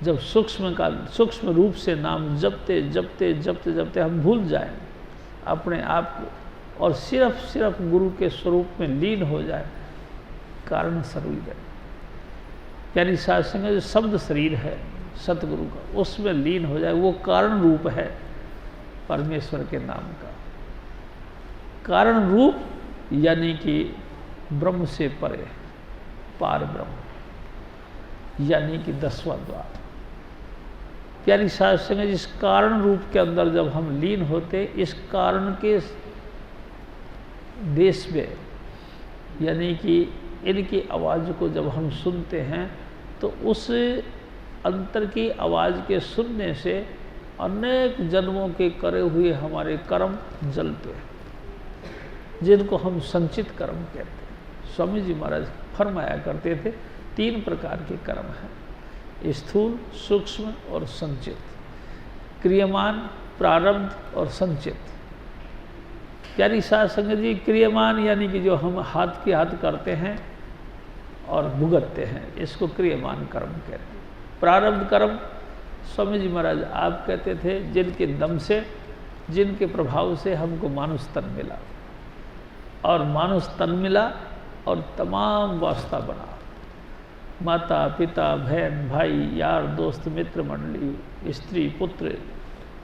Speaker 1: जब सूक्ष्म रूप से नाम जपते जपते जपते जपते हम भूल जाएं अपने आप को और सिर्फ गुरु के स्वरूप में लीन हो जाए, कारण शरीर है, यानी सात्संग जो शब्द शरीर है सतगुरु का, उसमें लीन हो जाए, वो कारण रूप है परमेश्वर के नाम का। कारण रूप यानी कि ब्रह्म से परे पार ब्रह्म, यानी कि 10वां द्वार। प्यारी सात्संग जिस कारण रूप के अंदर जब हम लीन होते, इस कारण के देश में, यानी कि इनकी आवाज़ को जब हम सुनते हैं तो उस अंतर की आवाज़ के सुनने से अनेक जन्मों के करे हुए हमारे कर्म जलते हैं, जिनको हम संचित कर्म कहते हैं। स्वामी जी महाराज फरमाया करते थे 3 प्रकार के कर्म हैं, स्थूल, सूक्ष्म और संचित, क्रियमान, प्रारब्ध और संचित। प्यारी साध संगत जी, क्रियमान यानी कि जो हम हाथ के हाथ करते हैं और भुगतते हैं, इसको क्रियमान कर्म कहते हैं। प्रारब्ध कर्म स्वामी जी महाराज आप कहते थे जिनके दम से, जिनके प्रभाव से हमको मानुष तन मिला, और मानुष तन मिला और तमाम वास्ता बना, माता पिता बहन भाई यार दोस्त मित्र मंडली स्त्री पुत्र,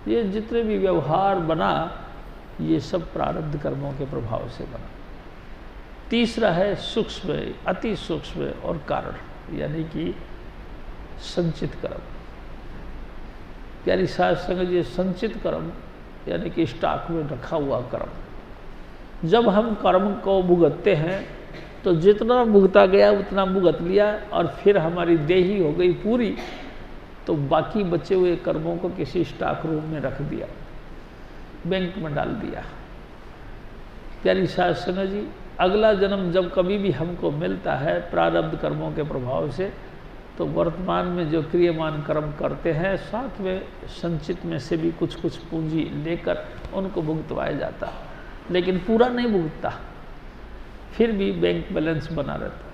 Speaker 1: ये जितने भी व्यवहार बना ये सब प्रारब्ध कर्मों के प्रभाव से बना। तीसरा है सूक्ष्म, अति सूक्ष्म और कारण, यानी कि संचित कर्म। प्यारी साध संगत ये संचित कर्म यानी कि स्टॉक में रखा हुआ कर्म, जब हम कर्म को भुगतते हैं तो जितना भुगता गया उतना भुगत लिया और फिर हमारी देही हो गई पूरी, तो बाकी बचे हुए कर्मों को किसी स्टॉक रूम में रख दिया, बैंक में डाल दिया। प्यारी साध संगत जी, अगला जन्म जब कभी भी हमको मिलता है प्रारब्ध कर्मों के प्रभाव से, तो वर्तमान में जो क्रियमान कर्म करते हैं साथ में संचित में से भी कुछ कुछ पूंजी लेकर उनको भुगतवाया जाता है, लेकिन पूरा नहीं भुगतता, फिर भी बैंक बैलेंस बना रहता है।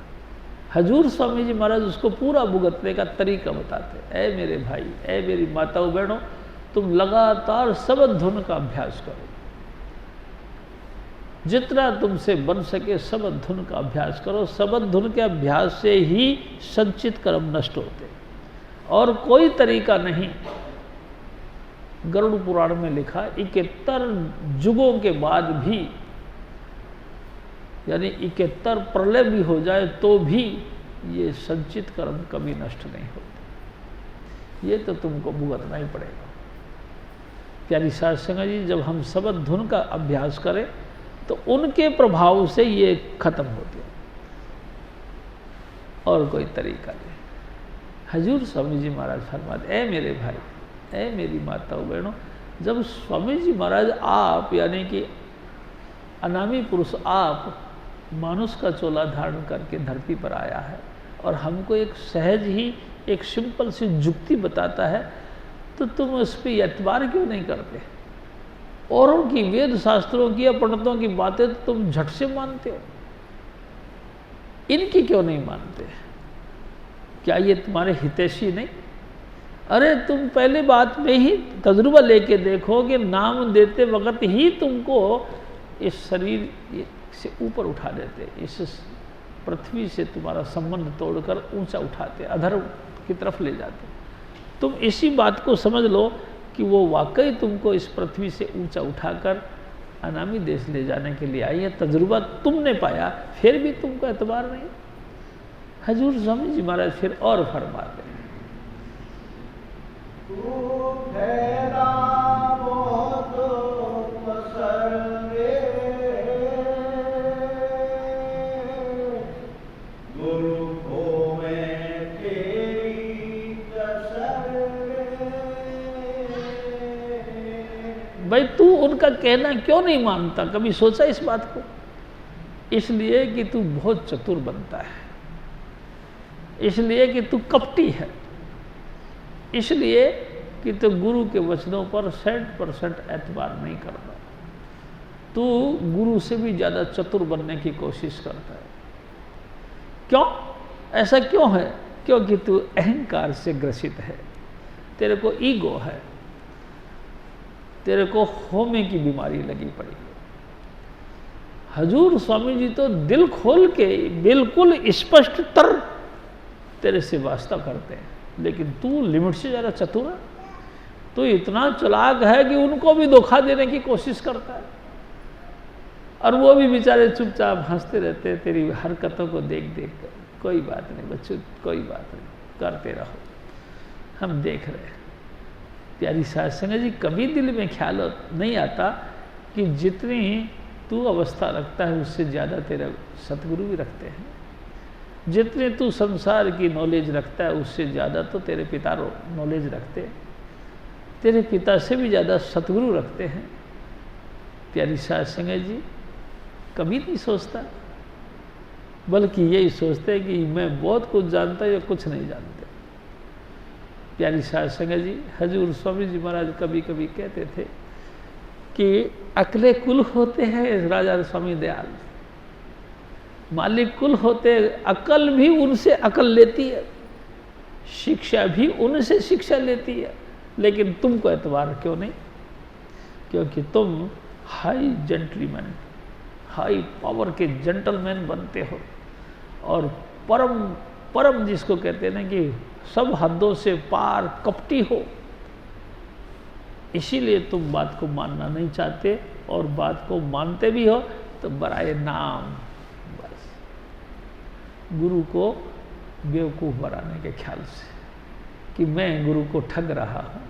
Speaker 1: हजूर स्वामी जी महाराज उसको पूरा भुगतने का तरीका बताते हैं। ऐ मेरे भाई, ऐ मेरी माताओं बहनों, तुम लगातार शब्द धुन का अभ्यास करो, जितना तुमसे बन सके शब्द धुन का अभ्यास करो। शब्द धुन के अभ्यास से ही संचित कर्म नष्ट होते, और कोई तरीका नहीं। गरुड़ पुराण में लिखा 71 युगों के बाद भी, यानी 71 प्रलय भी हो जाए तो भी ये संचित कर्म कभी नष्ट नहीं होते। ये तो तुमको भुगतना ही पड़ेगा। प्यारी साध संगत जी, जब हम शब्द धुन का अभ्यास करें तो उनके प्रभाव से ये खत्म होते हैं, और कोई तरीका नहीं। हजूर स्वामी जी महाराज फरमाते, ऐ मेरे भाई, ऐ मेरी माताओं बहनों, जब स्वामी जी महाराज आप यानी कि अनामी पुरुष आप मानुष का चोला धारण करके धरती पर आया है और हमको एक सहज ही एक सिंपल सी जुक्ति बताता है, तो तुम उस पर एतबार क्यों नहीं करते? औरों की वेद शास्त्रों की या पंडितों की बातें तो तुम झट से मानते हो, इनकी क्यों नहीं मानते? क्या ये तुम्हारे हितैषी नहीं? अरे तुम पहले बात में ही तजुर्बा लेके देखो कि नाम देते वक्त ही तुमको इस शरीर से ऊपर उठा देते, इस पृथ्वी से तुम्हारा संबंध तोड़कर ऊंचा उठाते, अधर्म की तरफ ले जाते। तुम इसी बात को समझ लो कि वो वाकई तुमको इस पृथ्वी से ऊंचा उठाकर अनामी देश ले जाने के लिए आई है। तजुर्बा तुमने पाया, फिर भी तुमको एतबार नहीं। हजूर स्वामी जी महाराज फिर और फरमाते हैं, भाई तू उनका कहना क्यों नहीं मानता? कभी सोचा इस बात को? इसलिए कि तू बहुत चतुर बनता है, इसलिए कि तू कपटी है, इसलिए कि तू गुरु के वचनों पर 100% एतबार नहीं करता, तू गुरु से भी ज़्यादा चतुर बनने की कोशिश करता है। क्यों? ऐसा क्यों है? क्योंकि तू अहंकार से ग्रसित है, तेरे को ईगो है, तेरे को होमे की बीमारी लगी पड़ी है। हजूर स्वामी जी तो दिल खोल के बिल्कुल स्पष्ट तर तेरे से वास्ता करते हैं, लेकिन तू लिमिट से ज़्यादा चतुर है, तू इतना चालाक है कि उनको भी धोखा देने की कोशिश करता है, और वो भी बेचारे चुपचाप हंसते रहते हैं तेरी हरकतों को देख देख कर। कोई बात नहीं बच्चों, कोई बात नहीं, करते रहो, हम देख रहे हैं। प्यारी साध संगत जी, कभी दिल में ख्याल नहीं आता कि जितनी तू अवस्था रखता है उससे ज़्यादा तेरा सतगुरु भी रखते हैं, जितने तू संसार की नॉलेज रखता है उससे ज़्यादा तो तेरे पिता नॉलेज रखते हैं, तेरे पिता से भी ज़्यादा सतगुरु रखते हैं। प्यारी साध संगत जी, कभी नहीं सोचता, बल्कि यही सोचते हैं कि मैं बहुत कुछ जानता या कुछ नहीं जानते। प्यारी साध संगत जी, हजूर स्वामी जी महाराज कभी कभी कहते थे कि अकले कुल होते हैं राजा स्वामी दयाल, मालिक कुल होते, अकल भी उनसे अकल लेती है, शिक्षा भी उनसे शिक्षा लेती है, लेकिन तुमको एतबार क्यों नहीं? क्योंकि तुम हाई जेंटलमैन, हाई पावर के जेंटलमैन बनते हो, और परम परम जिसको कहते हैं ना कि सब हदों से पार कपटी हो, इसीलिए तुम बात को मानना नहीं चाहते, और बात को मानते भी हो तो बराए नाम, बस गुरु को बेवकूफ़ बनाने के ख्याल से कि मैं गुरु को ठग रहा हूँ।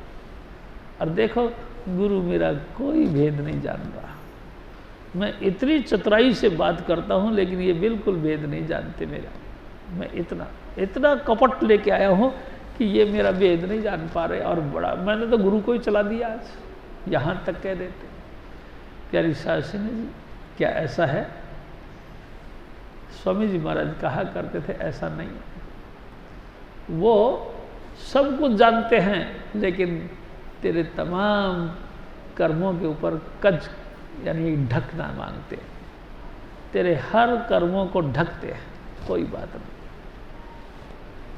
Speaker 1: और देखो, गुरु मेरा कोई भेद नहीं जान रहा, मैं इतनी चतुराई से बात करता हूँ लेकिन ये बिल्कुल भेद नहीं जानते मेरा, मैं इतना कपट लेके आया हूँ कि ये मेरा भेद नहीं जान पा रहे, और बड़ा मैंने तो गुरु को ही चला दिया आज, यहाँ तक कह देते। प्यारी साध संगत जी, क्या ऐसा है? स्वामी जी महाराज कहा करते थे ऐसा नहीं, वो सब कुछ जानते हैं लेकिन तेरे तमाम कर्मों के ऊपर कज यानी ढकना मांगते हैं, तेरे हर कर्मों को ढकते हैं। कोई बात नहीं,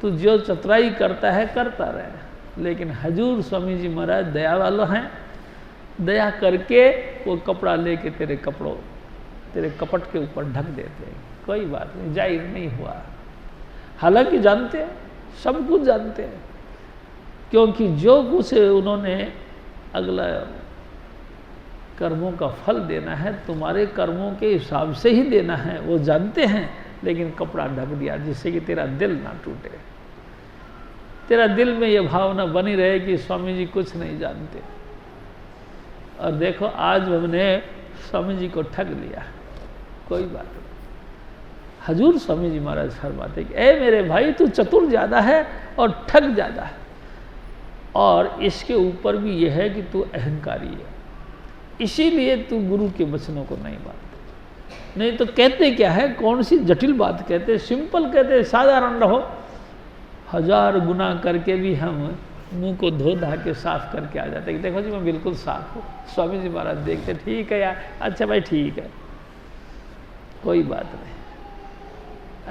Speaker 1: तू जो चतुराई करता है करता रहे, लेकिन हजूर स्वामी जी महाराज दया वाले हैं, दया करके वो कपड़ा लेके तेरे कपट के ऊपर ढक देते हैं। कोई बात नहीं, जाहिर नहीं हुआ, हालांकि जानते हैं, सब कुछ जानते हैं, क्योंकि जो कुछ उन्होंने अगला कर्मों का फल देना है तुम्हारे कर्मों के हिसाब से ही देना है, वो जानते हैं, लेकिन कपड़ा ढक दिया जिससे कि तेरा दिल ना टूटे, तेरा दिल में ये भावना बनी रहे कि स्वामी जी कुछ नहीं जानते। और देखो, आज हमने स्वामी जी को ठग लिया। कोई बात नहीं, हजूर स्वामी जी महाराज फरमाते कि ए मेरे भाई, तू चतुर ज़्यादा है और ठग ज़्यादा है, और इसके ऊपर भी यह है कि तू अहंकारी है, इसीलिए तू गुरु के वचनों को नहीं मानता। नहीं तो कहते क्या है, कौन सी जटिल बात कहते, सिंपल कहते, साधारण रहो। 1000 गुना करके भी हम मुंह को धो धा के साफ करके आ जाते कि देखो जी मैं बिल्कुल साफ हूँ। स्वामी जी महाराज देखते, ठीक है यार, अच्छा भाई ठीक है, कोई बात नहीं,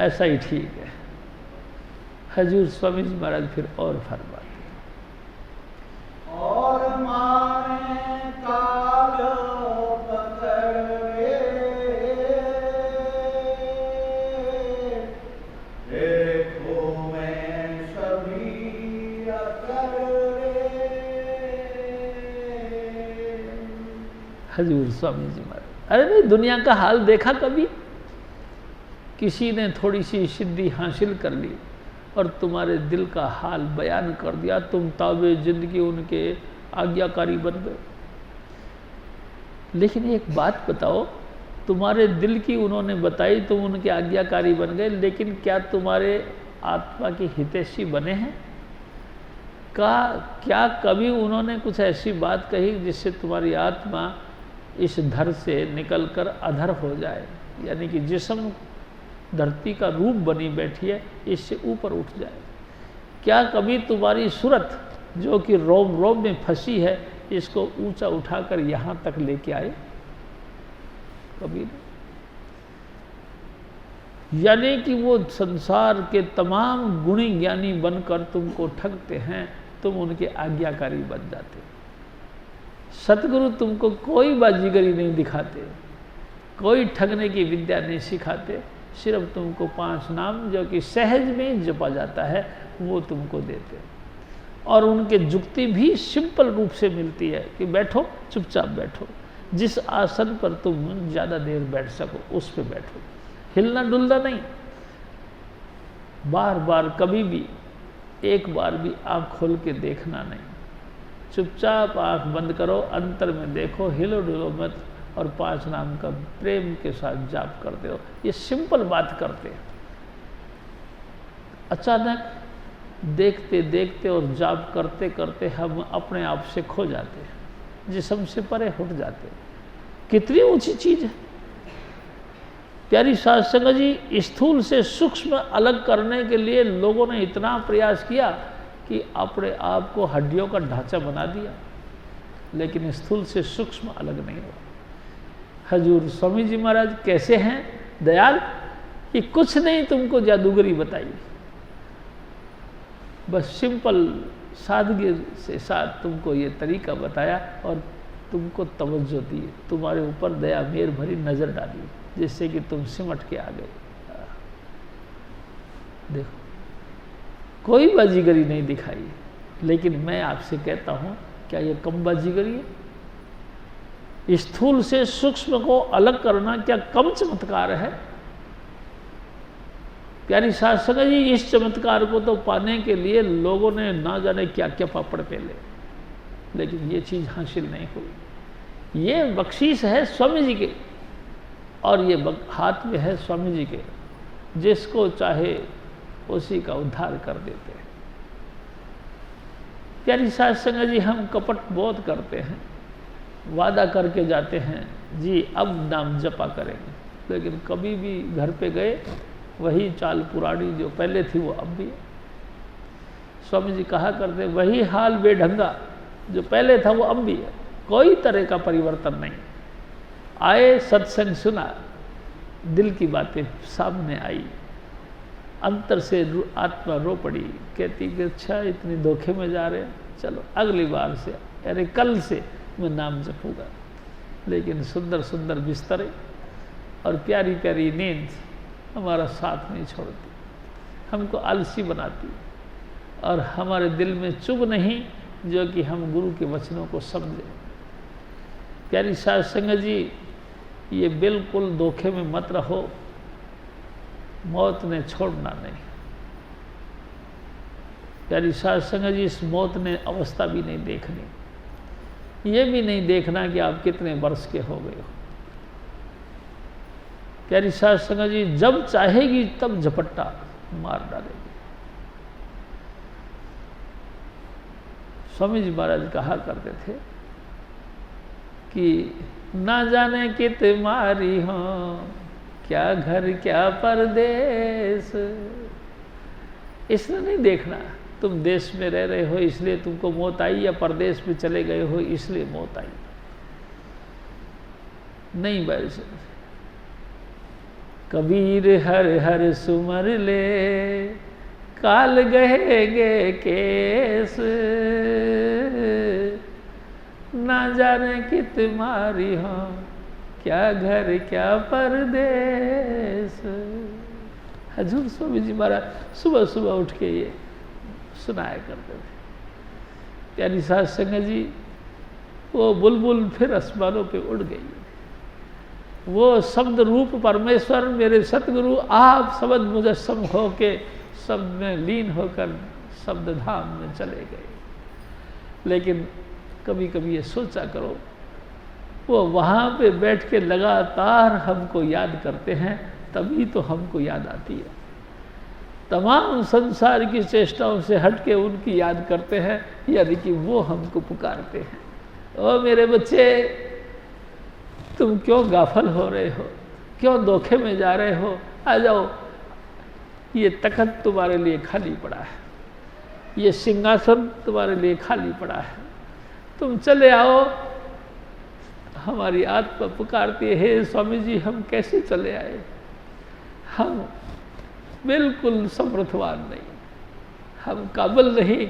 Speaker 1: ऐसा ही ठीक है। हजूर स्वामी जी महाराज फिर और फरमाते,
Speaker 2: और माने काल पकड़े, देखो मैं सभी अकड़े।
Speaker 1: हजूर स्वामी जी महाराज, अरे भाई दुनिया का हाल देखा कभी? किसी ने थोड़ी सी सिद्धि हासिल कर ली और तुम्हारे दिल का हाल बयान कर दिया, तुम ताबे जिंदगी उनके आज्ञाकारी बन गए। लेकिन एक बात बताओ, तुम्हारे दिल की उन्होंने बताई, तुम उनके आज्ञाकारी बन गए, लेकिन क्या तुम्हारे आत्मा के हितैषी बने हैं? क्या कभी उन्होंने कुछ ऐसी बात कही जिससे तुम्हारी आत्मा इस धर से निकलकर अधर हो जाए? यानी कि जिस्म धरती का रूप बनी बैठी है, इससे ऊपर उठ जाए। क्या कभी तुम्हारी सूरत जो कि रोम रोम में फंसी है, इसको ऊंचा उठाकर यहाँ तक लेके आए? कभी नहीं। यानी कि वो संसार के तमाम गुणी ज्ञानी बनकर तुमको ठगते हैं, तुम उनके आज्ञाकारी बन जाते। सतगुरु तुमको कोई बाजीगरी नहीं दिखाते, कोई ठगने की विद्या नहीं सिखाते, सिर्फ तुमको 5 नाम जो कि सहज में जपा जाता है वो तुमको देते। और उनके जुक्ति भी सिंपल रूप से मिलती है कि बैठो, चुपचाप बैठो, जिस आसन पर तुम ज़्यादा देर बैठ सको उस पर बैठो, हिलना डुलना नहीं। बार बार कभी भी एक बार भी आँख खोल के देखना नहीं, चुपचाप आँख बंद करो, अंतर में देखो, हिलो डुलो मत, और 5 नाम का प्रेम के साथ जाप करते हो। ये सिंपल बात करते हैं। अचानक देखते देखते और जाप करते करते हम अपने आप से खो जाते हैं, जिस्म से परे हट जाते हैं। कितनी ऊंची चीज़ है प्यारी साध संगत जी। स्थूल से सूक्ष्म अलग करने के लिए लोगों ने इतना प्रयास किया कि अपने आप को हड्डियों का ढांचा बना दिया, लेकिन स्थूल से सूक्ष्म अलग नहीं हुआ। हजूर स्वामी जी महाराज कैसे हैं दयाल कि कुछ नहीं तुमको जादूगरी बताई, बस सिंपल सादगी से साथ तुमको ये तरीका बताया और तुमको तवज्जो दी, तुम्हारे ऊपर दया मेर भरी नज़र डाली, जिससे कि तुम सिमट के आ गए। देखो कोई बाजीगरी नहीं दिखाई, लेकिन मैं आपसे कहता हूँ क्या ये कम बाजीगरी है? स्थूल से सूक्ष्म को अलग करना क्या कम चमत्कार है? प्यारी साध संगत जी, इस चमत्कार को तो पाने के लिए लोगों ने ना जाने क्या क्या पापड़ पेले, लेकिन ये चीज़ हासिल नहीं हुई। ये बख्शीश है स्वामी जी के, और ये हाथ में है स्वामी जी के, जिसको चाहे उसी का उद्धार कर देते हैं। प्यारी साध संगत जी, हम कपट बहुत करते हैं, वादा करके जाते हैं जी अब नाम जपा करेंगे, लेकिन कभी भी घर पे गए वही चाल पुरानी जो पहले थी वो अब भी है। स्वामी जी कहा करते वही हाल बेढंगा जो पहले था वो अब भी है, कोई तरह का परिवर्तन नहीं। आए सत्संग सुना, दिल की बातें सामने आई, अंतर से आत्मा रो पड़ी, कहती कि अच्छा इतनी धोखे में जा रहे हैं, चलो अगली बार से अरे कल से मैं नाम जपूंगा। लेकिन सुंदर सुंदर बिस्तरे और प्यारी प्यारी नींद हमारा साथ नहीं छोड़ती, हमको आलसी बनाती, और हमारे दिल में चुभ नहीं जो कि हम गुरु के वचनों को समझें। प्यारी साध संगत जी, ये बिल्कुल धोखे में मत रहो, मौत ने छोड़ना नहीं। प्यारी साध संगत जी, इस मौत ने अवस्था भी नहीं देखनी, ये भी नहीं देखना कि आप कितने वर्ष के हो गए हो। प्यारी साध संगत जी, जब चाहेगी तब झपट्टा मार डालेगी। स्वामी जी महाराज कहा करते थे कि ना जाने कित मारी हो, क्या घर क्या परदेश। इसने नहीं देखना तुम देश में रह रहे हो इसलिए तुमको मौत आई, या परदेश में चले गए हो इसलिए मौत आई, नहीं वैसे। कबीर हर हर सुमर ले, काल गहेगे केस, ना जाने कित मारी हो, क्या घर क्या परदेश। हजूर स्वामी जी महाराज सुबह सुबह उठ के ये सुनाया करते थे। प्यारी साध संगत जी, वो बुलबुल फिर आसमानों पे उड़ गई, वो शब्द रूप परमेश्वर मेरे सतगुरु आप शब्द मुजस्सम होके शब्द में लीन होकर शब्द धाम में चले गए। लेकिन कभी कभी ये सोचा करो, वो वहाँ पे बैठ के लगातार हमको याद करते हैं, तभी तो हमको याद आती है। तमाम संसार की चेष्टाओं से हट के उनकी याद करते हैं, यानी कि वो हमको पुकारते हैं, ओ मेरे बच्चे तुम क्यों गाफल हो रहे हो, क्यों धोखे में जा रहे हो, आ जाओ, ये तख्त तुम्हारे लिए खाली पड़ा है, ये सिंहासन तुम्हारे लिए खाली पड़ा है, तुम चले आओ। हमारी आत्मा पुकारती है, हे स्वामी जी हम कैसे चले आए, हम बिल्कुल समर्थवान नहीं, हम काबिल नहीं।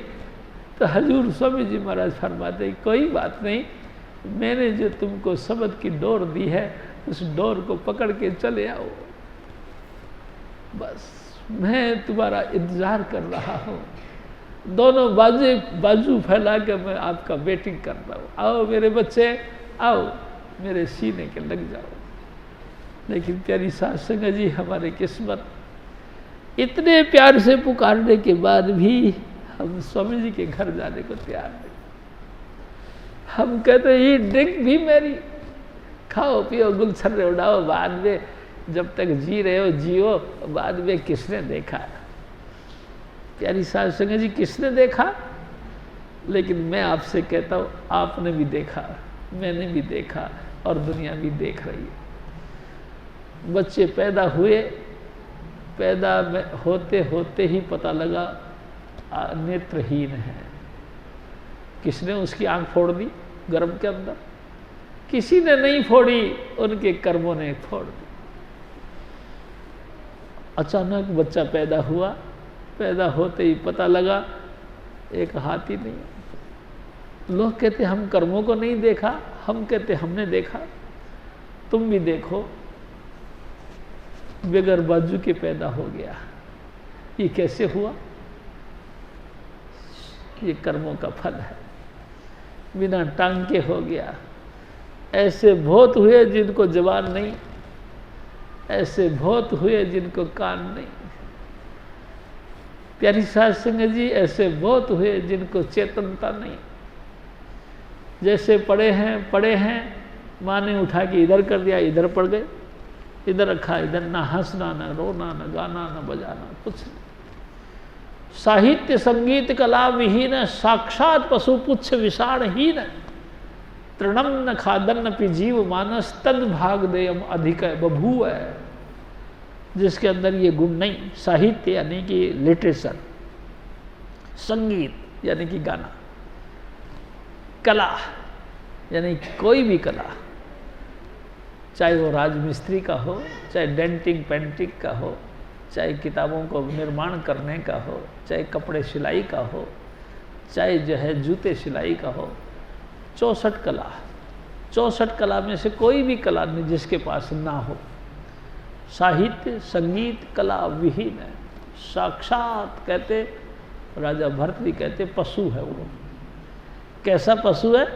Speaker 1: तो हजूर स्वामी जी महाराज फरमाते, कोई बात नहीं, मैंने जो तुमको शब्द की डोर दी है उस डोर को पकड़ के चले आओ, बस मैं तुम्हारा इंतजार कर रहा हूँ, दोनों बाजू फैला के मैं आपका वेटिंग कर रहा हूँ, आओ मेरे बच्चे आओ, मेरे सीने के लग जाओ। लेकिन प्यारी साध संगत जी, हमारे किस्मत, इतने प्यार से पुकारने के बाद भी हम स्वामी जी के घर जाने को तैयार नहीं। हम कहते ये ड्रिंक भी मेरी, खाओ पियो गुलछर्रे उड़ाओ, बाद में जब तक जी रहे हो जियो, बाद में किसने देखा। प्यारी साध संगत जी, किसने देखा? लेकिन मैं आपसे कहता हूँ, आपने भी देखा, मैंने भी देखा, और दुनिया भी देख रही है। बच्चे पैदा हुए, पैदा होते होते ही पता लगा नेत्रहीन है। किसने उसकी आंख फोड़ दी गर्भ के अंदर? किसी ने नहीं फोड़ी, उनके कर्मों ने फोड़ दी। अचानक बच्चा पैदा हुआ, पैदा होते ही पता लगा एक हाथ ही नहीं। लोग कहते हम कर्मों को नहीं देखा, हम कहते हमने देखा। तुम भी देखो, बगैर बाजू के पैदा हो गया। ये कैसे हुआ? ये कर्मों का फल है। बिना टांग के हो गया। ऐसे बहुत हुए जिनको जबान नहीं, ऐसे बहुत हुए जिनको कान नहीं। प्यारी साध संगत जी, ऐसे बहुत हुए जिनको चेतनता नहीं। जैसे पड़े हैं, माँ ने उठा के इधर कर दिया, इधर पड़ गए, इधर रखा, इधर, ना हंसना, ना रोना, ना गाना, ना बजाना, कुछ नहीं। साहित्य संगीत कला विहीन, साक्षात पशु पुच्छ विषाणहीन, तृणम न खादन पि जीव मानस, तद भाग देयम अधिक बभूव है। जिसके अंदर ये गुण नहीं, साहित्य यानी कि लिटरेचर, संगीत यानी कि गाना, कला यानी कोई भी कला, चाहे वो राजमिस्त्री का हो, चाहे डेंटिंग पेंटिंग का हो, चाहे किताबों को निर्माण करने का हो, चाहे कपड़े सिलाई का हो, चाहे जो है जूते सिलाई का हो, 64 कला, 64 कला में से कोई भी कला नहीं जिसके पास ना हो। साहित्य संगीत कला विहीन है। साक्षात कहते राजा भर्तृहरि कहते पशु है वो। कैसा पशु है?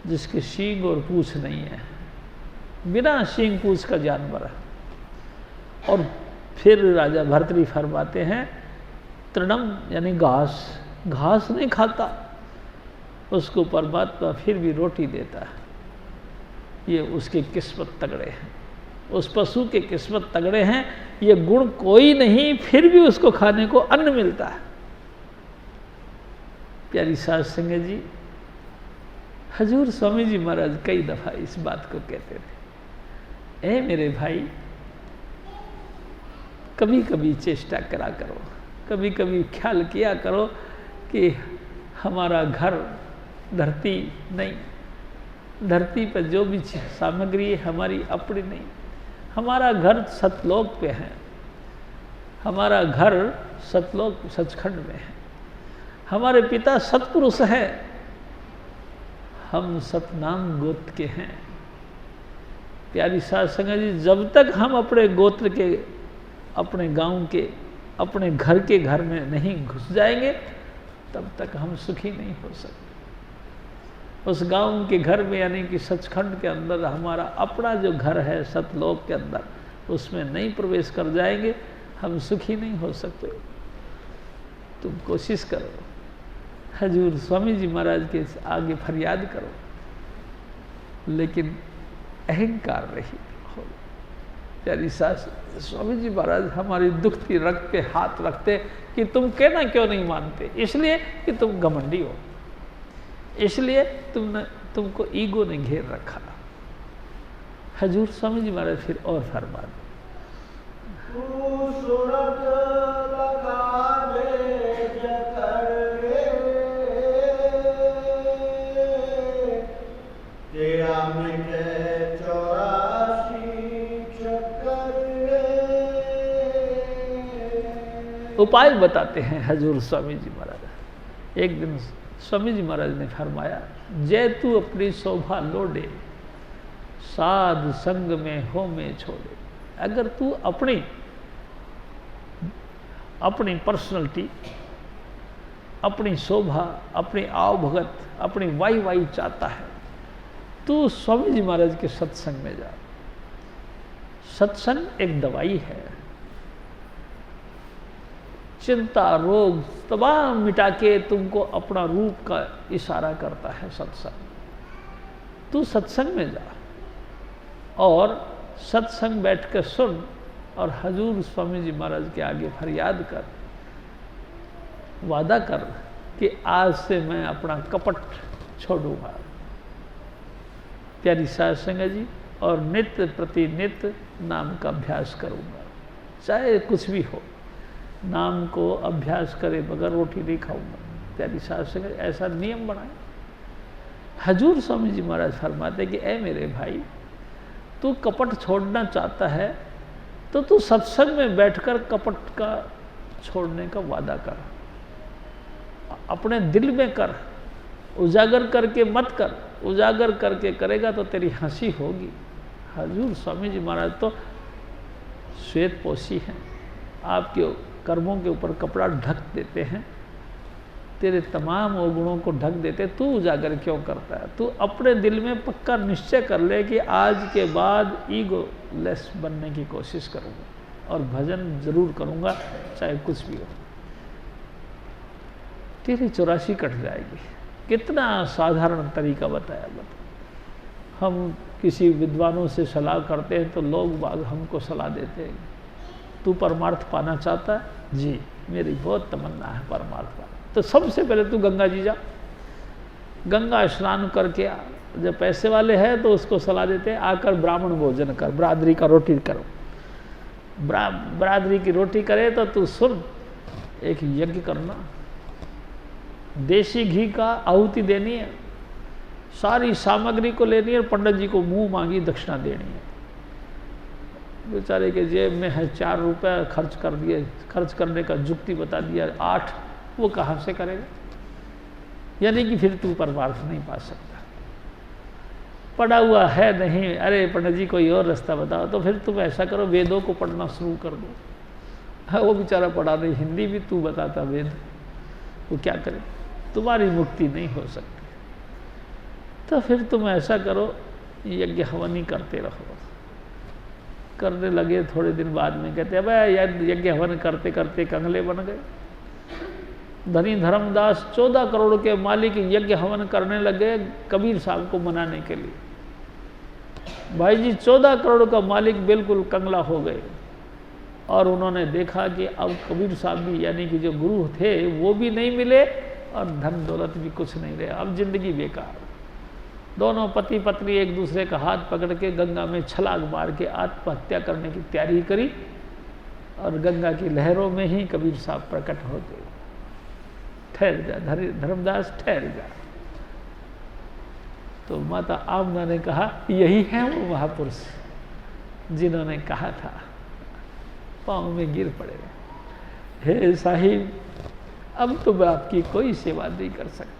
Speaker 1: जिसके सींग और पूंछ नहीं है, बिना सींग पूंछ का जानवर है। और फिर राजा भर्तृहरि फरमाते हैं तृणम यानी घास, घास नहीं खाता, उसको परमात्मा फिर भी रोटी देता है। ये उसकी किस्मत तगड़े हैं, उस पशु के किस्मत तगड़े हैं। ये गुण कोई नहीं, फिर भी उसको खाने को अन्न मिलता है। प्यारी साध संगत जी, हजूर स्वामी जी महाराज कई दफा इस बात को कहते थे, ए मेरे भाई, कभी कभी चेष्टा करा करो, कभी कभी ख्याल किया करो कि हमारा घर धरती नहीं, धरती पर जो भी सामग्री है हमारी अपनी नहीं। हमारा घर सतलोक पे है, हमारा घर सतलोक सचखंड में है। हमारे पिता सतपुरुष हैं, हम सतनाम गोत्र के हैं। प्यारी साध संगत जी, जब तक हम अपने गोत्र के, अपने गांव के, अपने घर के घर में नहीं घुस जाएंगे, तब तक हम सुखी नहीं हो सकते। उस गांव के घर में यानी कि सचखंड के अंदर हमारा अपना जो घर है सतलोक के अंदर, उसमें नहीं प्रवेश कर जाएंगे, हम सुखी नहीं हो सकते। तुम कोशिश करो, हजूर स्वामी जी महाराज के आगे फरियाद करो, लेकिन अहंकार रही हो। प्यारी सास स्वामी जी महाराज हमारी दुखती रग पे हाथ रखते कि तुम कहना क्यों नहीं मानते? इसलिए कि तुम घमंडी हो, इसलिए तुमको ईगो ने घेर रखा। हजूर स्वामी जी महाराज फिर और फरमा दो,
Speaker 2: तू सूरत लगा दे जकर रे, तेरा मिटे 84 चक्कर रे।
Speaker 1: उपाय बताते हैं हजूर स्वामी जी महाराज। एक दिन स्वामी जी महाराज ने फरमाया, जय तू अपनी शोभा लोडे, साध संग में हो में छोड़े। अगर तू अपनी पर्सनैलिटी, अपनी शोभा, अपनी आवभगत, अपनी वाई चाहता है, तू स्वामी जी महाराज के सत्संग में जा। सत्संग एक दवाई है, चिंता रोग तमाम मिटा के तुमको अपना रूप का इशारा करता है सत्संग। तू सत्संग में जा और सत्संग बैठ कर सुन और हजूर स्वामी जी महाराज के आगे फरियाद कर, वादा कर कि आज से मैं अपना कपट छोड़ूंगा। प्यारी साध संगत जी, और नित्य प्रति नित्य नाम का अभ्यास करूंगा, चाहे कुछ भी हो। नाम को अभ्यास करे बगैर रोटी नहीं खाऊंगा। प्यारी साध संगत, ऐसा नियम बनाए। हजूर स्वामी जी महाराज फरमाते कि ए मेरे भाई, तू कपट छोड़ना चाहता है तो तू सत्संग में बैठकर कपट का छोड़ने का वादा कर, अपने दिल में कर, उजागर करके मत कर। उजागर करके करेगा तो तेरी हंसी होगी। हजूर स्वामी जी महाराज तो श्वेत पोशी हैं, आपके कर्मों के ऊपर कपड़ा ढक देते हैं, तेरे तमाम अवगुणों को ढक देते। तू उजागर क्यों करता है? तू अपने दिल में पक्का निश्चय कर ले कि आज के बाद ईगो लेस बनने की कोशिश करूँगा और भजन जरूर करूँगा, चाहे कुछ भी हो। तेरी 84 कट जाएगी। कितना साधारण तरीका बताया। हम किसी विद्वानों से सलाह करते हैं तो लोग बाग हमको सलाह देते हैं, तू परमार्थ पाना चाहता है? जी, मेरी बहुत तमन्ना है परमार्थ पाना। तो सबसे पहले तू गंगा जी जा, गंगा स्नान करके आ। जब पैसे वाले हैं तो उसको सलाह देते हैं, आकर ब्राह्मण भोजन कर, बरादरी का रोटी करो। बरादरी की रोटी करे तो तू सुन, एक यज्ञ करना, देसी घी का आहुति देनी है, सारी सामग्री को लेनी है, पंडित जी को मुंह मांगी दक्षिणा देनी है। बेचारे के जेब में है 4 रुपये, खर्च कर दिए। खर्च करने का जुक्ति बता दिया 8, वो कहाँ से करेगा? यानी कि फिर तू परमार्थ नहीं पा सकता। पढ़ा हुआ है नहीं, अरे पंडित जी कोई और रास्ता बताओ। तो फिर तुम ऐसा करो, वेदों को पढ़ना शुरू कर दो। हाँ, वो बेचारा पढ़ा नहीं, हिंदी भी तू बताता वेद, वो क्या करे? तुम्हारी मुक्ति नहीं हो सकती। तो फिर तुम ऐसा करो, यज्ञ हवन ही करते रहो। करने लगे, थोड़े दिन बाद में कहते हैं भाई यार, यज्ञ हवन करते करते कंगले बन गए। धनी धर्मदास 14 करोड़ के मालिक यज्ञ हवन करने लगे कबीर साहब को मनाने के लिए। भाई जी 14 करोड़ का मालिक बिल्कुल कंगला हो गए और उन्होंने देखा कि अब कबीर साहब भी, यानी कि जो गुरु थे, वो भी नहीं मिले और धन दौलत भी कुछ नहीं रहे। अब जिंदगी बेकार। दोनों पति पत्नी एक दूसरे का हाथ पकड़ के गंगा में छलांग मार के आत्महत्या करने की तैयारी करी और गंगा की लहरों में ही कबीर साहब प्रकट हो गए। ठहर जा धर्मदास, ठहर जा। तो माता आमना ने कहा, यही है वो महापुरुष जिन्होंने कहा था। पाँव में गिर पड़े, हे साहिब, अब तो मैं आपकी कोई सेवा नहीं कर सकता।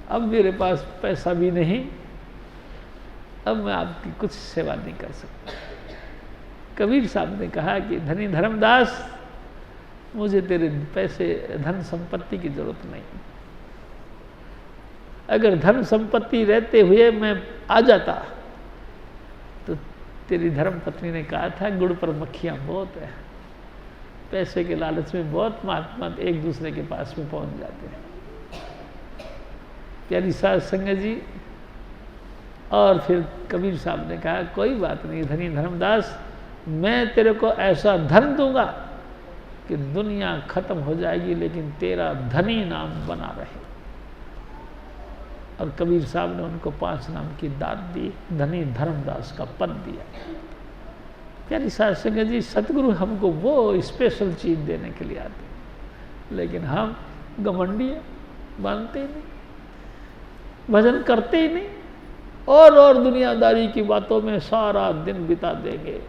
Speaker 1: अब मेरे पास पैसा भी नहीं, अब मैं आपकी कुछ सेवा नहीं कर सकता। कबीर साहब ने कहा कि धनी धर्मदास, मुझे तेरे पैसे, धन संपत्ति की जरूरत नहीं। अगर धन संपत्ति रहते हुए मैं आ जाता तो तेरी धर्मपत्नी ने कहा था, गुड़ पर मक्खियाँ बहुत है। पैसे के लालच में बहुत महात्मा एक दूसरे के पास में पहुंच जाते हैं। प्यारी साध संगत जी, और फिर कबीर साहब ने कहा, कोई बात नहीं धनी धर्मदास, मैं तेरे को ऐसा धन दूंगा कि दुनिया खत्म हो जाएगी लेकिन तेरा धनी नाम बना रहे। और कबीर साहब ने उनको 5 नाम की दात दी, धनी धर्मदास का पद दिया। प्यारी साध संगत जी, सतगुरु हमको वो स्पेशल चीज़ देने के लिए आते हैं, लेकिन हम घमंडी हैं, मानते ही नहीं, भजन करते ही नहीं, और दुनियादारी की बातों में सारा दिन बिता देंगे।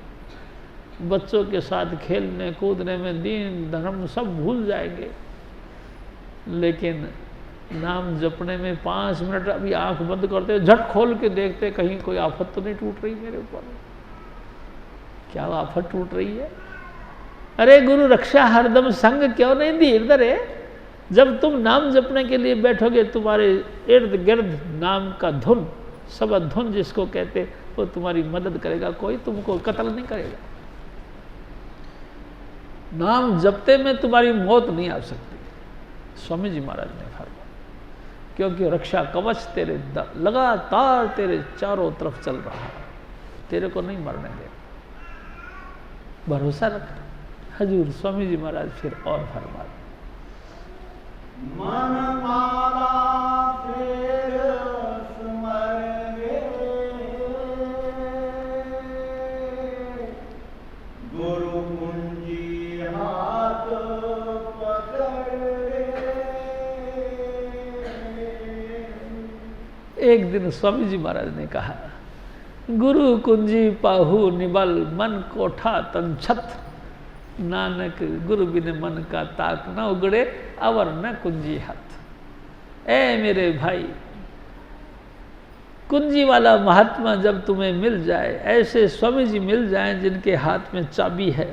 Speaker 1: बच्चों के साथ खेलने कूदने में दीन धर्म सब भूल जाएंगे, लेकिन नाम जपने में 5 मिनट अभी आंख बंद करते झट खोल के देखते कहीं कोई आफत तो नहीं टूट रही मेरे ऊपर। क्या आफत टूट रही है? अरे गुरु रक्षा हरदम संग क्यों नहीं दी इधर है। जब तुम नाम जपने के लिए बैठोगे, तुम्हारे इर्द गिर्द नाम का धुन, शब्द धुन जिसको कहते, वो तुम्हारी मदद करेगा, कोई तुमको कत्ल नहीं करेगा। नाम जपते में तुम्हारी मौत नहीं आ सकती, स्वामी जी महाराज ने फरमाया, क्योंकि रक्षा कवच तेरे लगातार तेरे चारों तरफ चल रहा है, तेरे को नहीं मरने दे। भरोसा रख। हजूर स्वामी जी महाराज फिर और फरमाते,
Speaker 2: मन माला फिर सुमरे, गुरु कुंजी हाथ पकड़े।
Speaker 1: एक दिन स्वामी जी महाराज ने कहा, गुरु कुंजी पाहु निबल मन कोठा तन छत, नानक गुरु बिन मन का ताक न उगड़े अवर न कुंजी हाथ। ए मेरे भाई, कुंजी वाला महात्मा जब तुम्हें मिल जाए, ऐसे स्वामी जी मिल जाएं जिनके हाथ में चाबी है,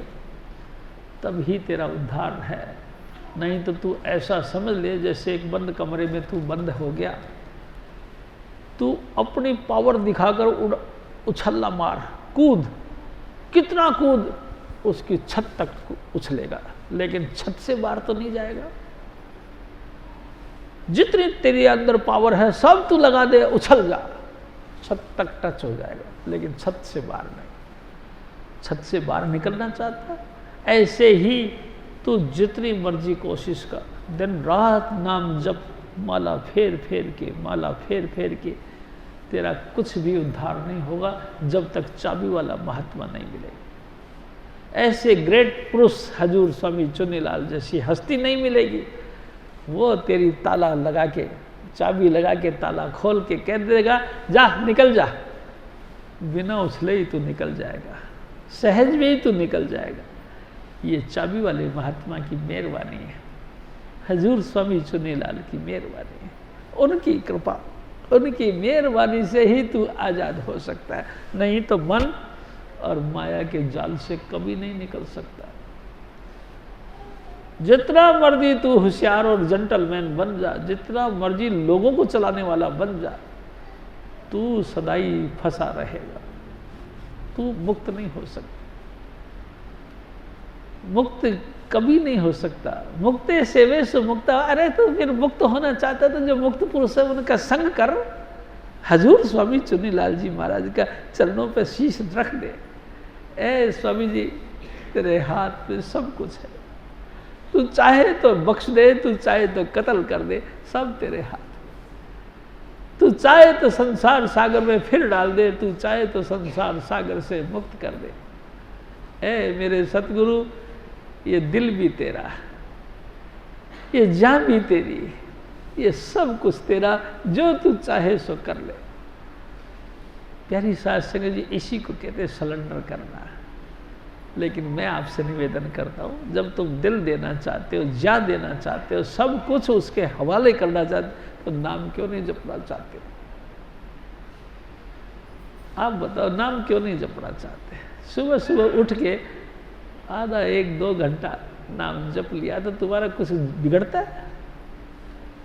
Speaker 1: तब ही तेरा उद्धार है। नहीं तो तू ऐसा समझ ले जैसे एक बंद कमरे में तू बंद हो गया, तू अपनी पावर दिखाकर उछल्ला मार, कूद, कितना कूद, उसकी छत तक उछलेगा, लेकिन छत से बाहर तो नहीं जाएगा। जितनी तेरे अंदर पावर है सब तू लगा दे, उछल जा, छत तक टच हो जाएगा, लेकिन छत से बाहर नहीं। छत से बाहर निकलना चाहता, ऐसे ही तू जितनी मर्जी कोशिश कर, दिन रात नाम जप, माला फेर फेर के, माला फेर फेर के, तेरा कुछ भी उद्धार नहीं होगा जब तक चाबी वाला महात्मा नहीं मिलेगा। ऐसे ग्रेट पुरुष हजूर स्वामी चुन्नीलाल जैसी हस्ती नहीं मिलेगी, वो तेरी ताला लगा के, चाबी लगा के, ताला खोल के कह देगा, जा निकल जा, बिना उछले ही तू निकल जाएगा, सहज में ही तू निकल जाएगा। ये चाबी वाले महात्मा की मेहरबानी है, हजूर स्वामी चुन्नीलाल की मेहरबानी है, उनकी कृपा, उनकी मेहरबानी से ही तू आज़ाद हो सकता है, नहीं तो मन और माया के जाल से कभी नहीं निकल सकता। जितना मर्जी तू होशियार और जेंटलमैन बन जा, जितना मर्जी लोगों को चलाने वाला बन जा, तू सदाई फंसा रहेगा, तू मुक्त नहीं हो सकता, मुक्त कभी नहीं हो सकता। मुक्ते सेवे सो मुक्ता। अरे तू फिर मुक्त होना चाहता तो जो मुक्त पुरुष है उनका संग कर, हजूर स्वामी चुन्नीलाल जी महाराज का चरणों पे शीश रख दे। ए स्वामी जी, तेरे हाथ में सब कुछ है, तू चाहे तो बख्श दे, तू चाहे तो कत्ल कर दे, सब तेरे हाथ। तू चाहे तो संसार सागर में फिर डाल दे, तू चाहे तो संसार सागर से मुक्त कर दे। ए मेरे सतगुरु, ये दिल भी तेरा, ये जान भी तेरी, ये सब कुछ तेरा, जो तू चाहे सो कर ले। प्यारी साध संगत जी, इसी को कहते सरेंडर करना। लेकिन मैं आपसे निवेदन करता हूँ, जब तुम दिल देना चाहते हो, जान देना चाहते हो, सब कुछ उसके हवाले करना चाहते हो, तो नाम क्यों नहीं जपना चाहते? आप बताओ, नाम क्यों नहीं जपना चाहते? सुबह सुबह उठ के आधा 1-2 घंटा नाम जप लिया तो तुम्हारा कुछ बिगड़ता है?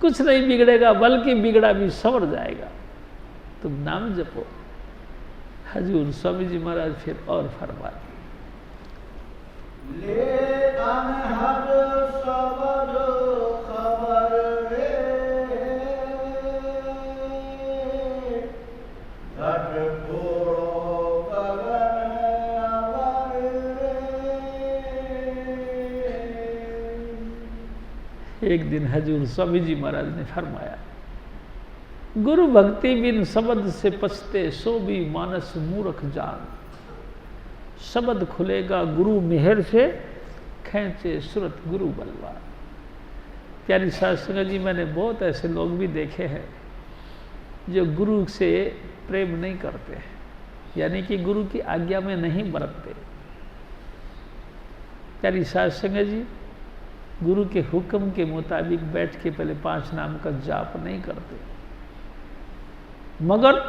Speaker 1: कुछ नहीं बिगड़ेगा, बल्कि बिगड़ा भी संवर जाएगा। तुम नाम जपो। हजूर स्वामी जी महाराज फिर और फरमाते,
Speaker 2: ले अनहद सबद खबर रे, घट घोड़ो गगन अवर रे।
Speaker 1: एक दिन हजूर स्वामी जी महाराज ने फरमाया, गुरु भक्ति बिन शब्द से पछते, सो भी मानस मूर्ख जान। शब्द खुलेगा गुरु मेहर से, खेचे सुरत गुरु बलवान। प्यारी साध संगत जी, मैंने बहुत ऐसे लोग भी देखे हैं जो गुरु से प्रेम नहीं करते, यानी कि गुरु की आज्ञा में नहीं बरतते। प्यारी साध संगत जी, गुरु के हुक्म के मुताबिक बैठ के पहले 5 नाम का जाप नहीं करते, मगर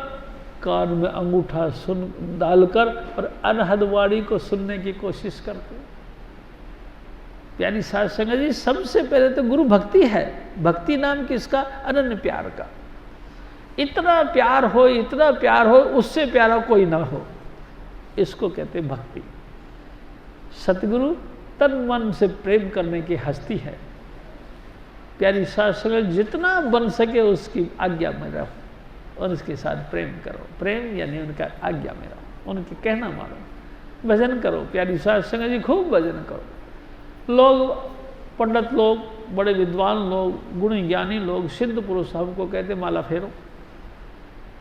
Speaker 1: कान में अंगूठा सुन डालकर और अनहद वाणी को सुनने की कोशिश करते। प्यारी साध संगत जी, सबसे पहले तो गुरु भक्ति है। भक्ति नाम किसका? अनन्य प्यार का। इतना प्यार हो, इतना प्यार हो, उससे प्यारा कोई ना हो, इसको कहते भक्ति। सतगुरु तन मन से प्रेम करने की हस्ती है। प्यारी साध संगत, जितना बन सके उसकी आज्ञा में रहो और उसके साथ प्रेम करो। प्रेम यानी उनका आज्ञा में रहो, उनके कहना मानो। भजन करो प्यारी साध संगत जी, खूब भजन करो। लोग, पंडित लोग, बड़े विद्वान लोग, गुणी ज्ञानी लोग, सिद्ध पुरुष हमको कहते माला फेरो।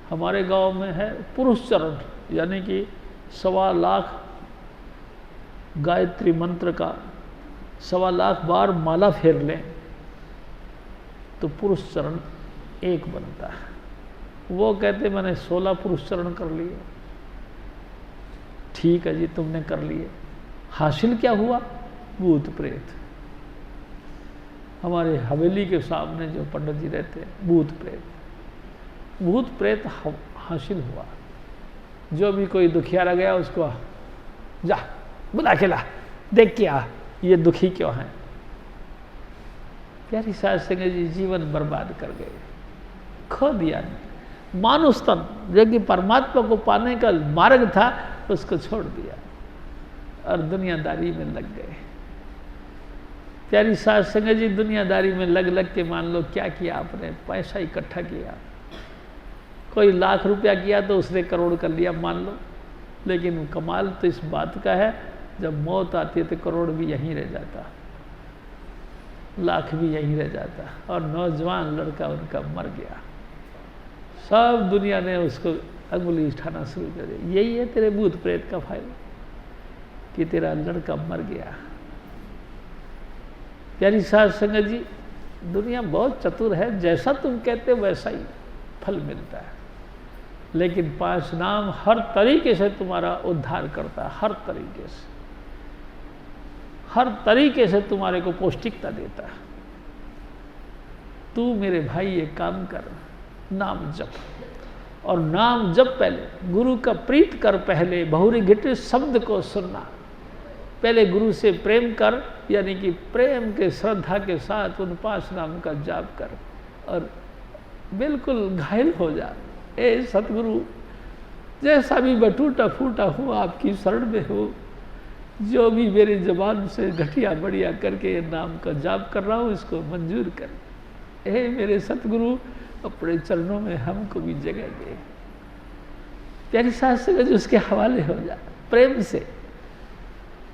Speaker 1: हमारे गांव में है पुरुष चरण, यानी कि 1.25 लाख गायत्री मंत्र का 1.25 लाख बार माला फेर लें तो पुरुष चरण एक बनता है। वो कहते मैंने 16 पुरुष चरण कर लिए। ठीक है जी, तुमने कर लिए, हासिल क्या हुआ? भूत प्रेत। हमारे हवेली के सामने जो पंडित जी रहते हैं, भूत प्रेत, भूत प्रेत हासिल हुआ। जो भी कोई दुखियारा गया उसको जा बुला के ला, देख के आ ये दुखी क्यों है। प्यारी साध संगत जी, जीवन बर्बाद कर गए, खो दिया। मानुष तन जो कि परमात्मा को पाने का मार्ग था उसको छोड़ दिया और दुनियादारी में लग गए। प्यारी साध संगत जी, दुनियादारी में लग लग के मान लो क्या किया आपने? पैसा इकट्ठा किया। कोई लाख रुपया किया तो उसने करोड़ कर लिया मान लो, लेकिन कमाल तो इस बात का है जब मौत आती है तो करोड़ भी यहीं रह जाता, लाख भी यहीं रह जाता, और नौजवान लड़का उनका मर गया। सब दुनिया ने उसको अंगुली उठाना शुरू कर दिया। यही है तेरे भूत प्रेत का फायदा कि तेरा लड़का मर गया। प्यारी साध संगत जी, दुनिया बहुत चतुर है, जैसा तुम कहते हो वैसा ही फल मिलता है। लेकिन 5 नाम हर तरीके से तुम्हारा उद्धार करता है, हर तरीके से, हर तरीके से तुम्हारे को पौष्टिकता देता है। तू मेरे भाई ये काम कर, नाम जप, और नाम जप पहले गुरु का प्रीत कर, पहले बहुरी घिटे शब्द को सुनना। पहले गुरु से प्रेम कर, यानी कि प्रेम के श्रद्धा के साथ उन 5 नाम का जाप कर और बिल्कुल घायल हो जा। ए सतगुरु, जैसा भी मैं टूटा फूटा हूँ आपकी शरण में हो, जो भी मेरी ज़बान से घटिया बढ़िया करके ये नाम का जाप कर रहा हूँ इसको मंजूर कर। ए मेरे सतगुरु, अपने चरणों में हमको भी जगह दे। प्यारी साध संगत जी, उसके हवाले हो जा प्रेम से।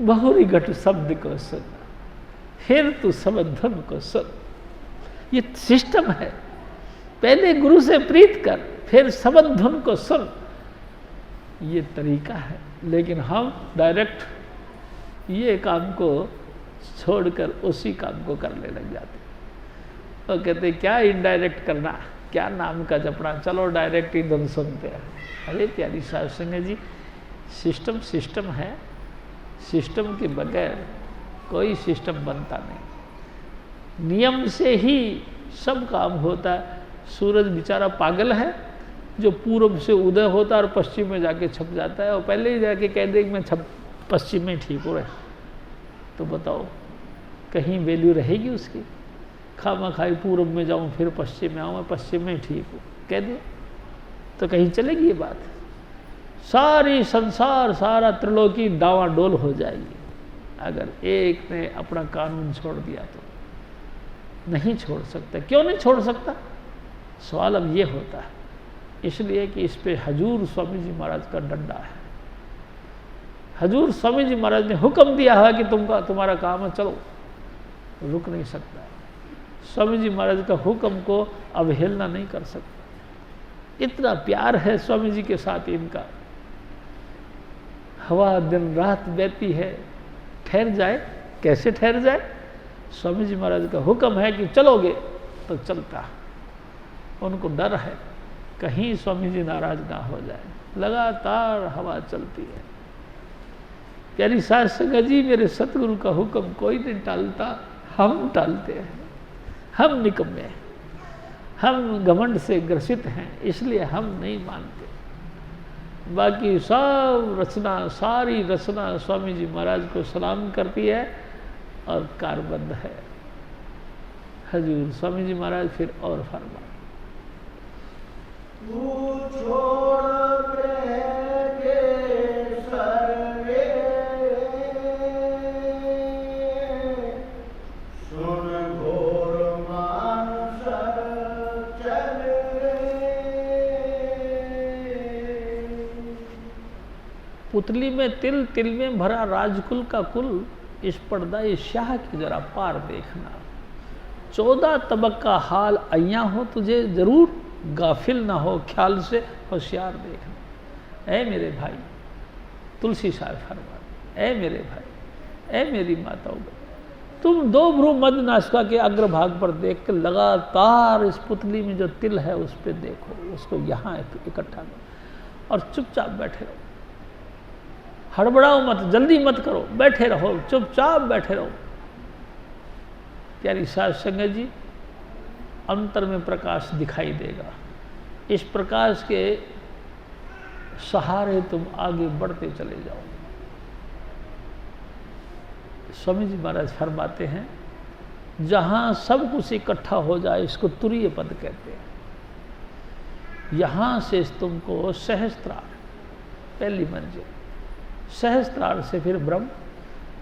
Speaker 1: बहुरी घट शब्द को सुन, फिर तू शब्द धुन को सुन। ये सिस्टम है। पहले गुरु से प्रीत कर, फिर शब्द धुन को सुन। ये तरीका है। लेकिन हम डायरेक्ट ये काम को छोड़कर उसी काम को करने लग जाते। तो कहते क्या इनडायरेक्ट करना, क्या नाम का जपना, चलो डायरेक्ट ही धुन सुनते हैं। अरे प्यारी साध संगत जी, सिस्टम सिस्टम है, सिस्टम के बगैर कोई सिस्टम बनता नहीं। नियम से ही सब काम होता है। सूरज बेचारा पागल है जो पूर्व से उदय होता है और पश्चिम में जाके छप जाता है, और पहले ही जाके कह दे कि मैं पश्चिम में ठीक हो रहा है, तो बताओ कहीं वैल्यू रहेगी उसकी? खामा खाई पूर्व में जाऊं फिर पश्चिम में आऊँ, मैं पश्चिम में ठीक हूँ कह दे तो कहीं चलेगी ये बात? सारी संसार, सारा त्रिलोकी डावाडोल हो जाएगी अगर एक ने अपना कानून छोड़ दिया तो। नहीं छोड़ सकता। क्यों नहीं छोड़ सकता? सवाल अब ये होता है, इसलिए कि इस पे हजूर स्वामी जी महाराज का डंडा है। हजूर स्वामी जी महाराज ने हुक्म दिया है कि तुम्हारा काम है, चलो, रुक नहीं सकता। स्वामी जी महाराज का हुक्म को अवहेलना नहीं कर सकता। इतना प्यार है स्वामी जी के साथ इनका। हवा दिन रात बहती है, ठहर जाए कैसे ठहर जाए? स्वामी जी महाराज का हुक्म है कि चलोगे तो चलता। उनको डर है कहीं स्वामी जी नाराज ना हो जाए, लगातार हवा चलती है। प्यारी साध संगत जी, मेरे सतगुरु का हुक्म कोई नहीं टालता, हम टालते हैं। हम निकम्मे हैं, हम घमंड से ग्रसित हैं, इसलिए हम नहीं मानते। बाकी सब रचना, सारी रचना स्वामी जी महाराज को सलाम करती है और कारबंद है। हजूर स्वामी जी महाराज फिर और फरमा,
Speaker 2: तू छोड़ के सर्वे सुन घोर मानसर चल
Speaker 1: पुतली में तिल, तिल में भरा राजकुल का कुल, इस पर्दा शाह की जरा पार देखना। 14 तबक का हाल अय्या हो तुझे जरूर, गाफिल ना हो ख्याल से होशियार देखना। ऐ मेरे भाई, तुलसी साहब फरमान, ऐ मेरे भाई, ऐ मेरी माताओं, तुम 2 भ्रू मध्य नासिका के अग्रभाग पर देख कर लगातार इस पुतली में जो तिल है उस पर देखो, उसको यहाँ इकट्ठा करो और चुपचाप बैठे रहो। हड़बड़ाओ मत, जल्दी मत करो, बैठे रहो, चुपचाप बैठे रहो। प्यारी साध संगत जी, अंतर में प्रकाश दिखाई देगा। इस प्रकाश के सहारे तुम आगे बढ़ते चले जाओ। स्वामी जी महाराज फरमाते हैं, जहां सब कुछ इकट्ठा हो जाए इसको तुरीय पद कहते हैं। यहां से तुमको सहस्त्रार, पहली मंजिल, सहस्त्रार से फिर ब्रह्म,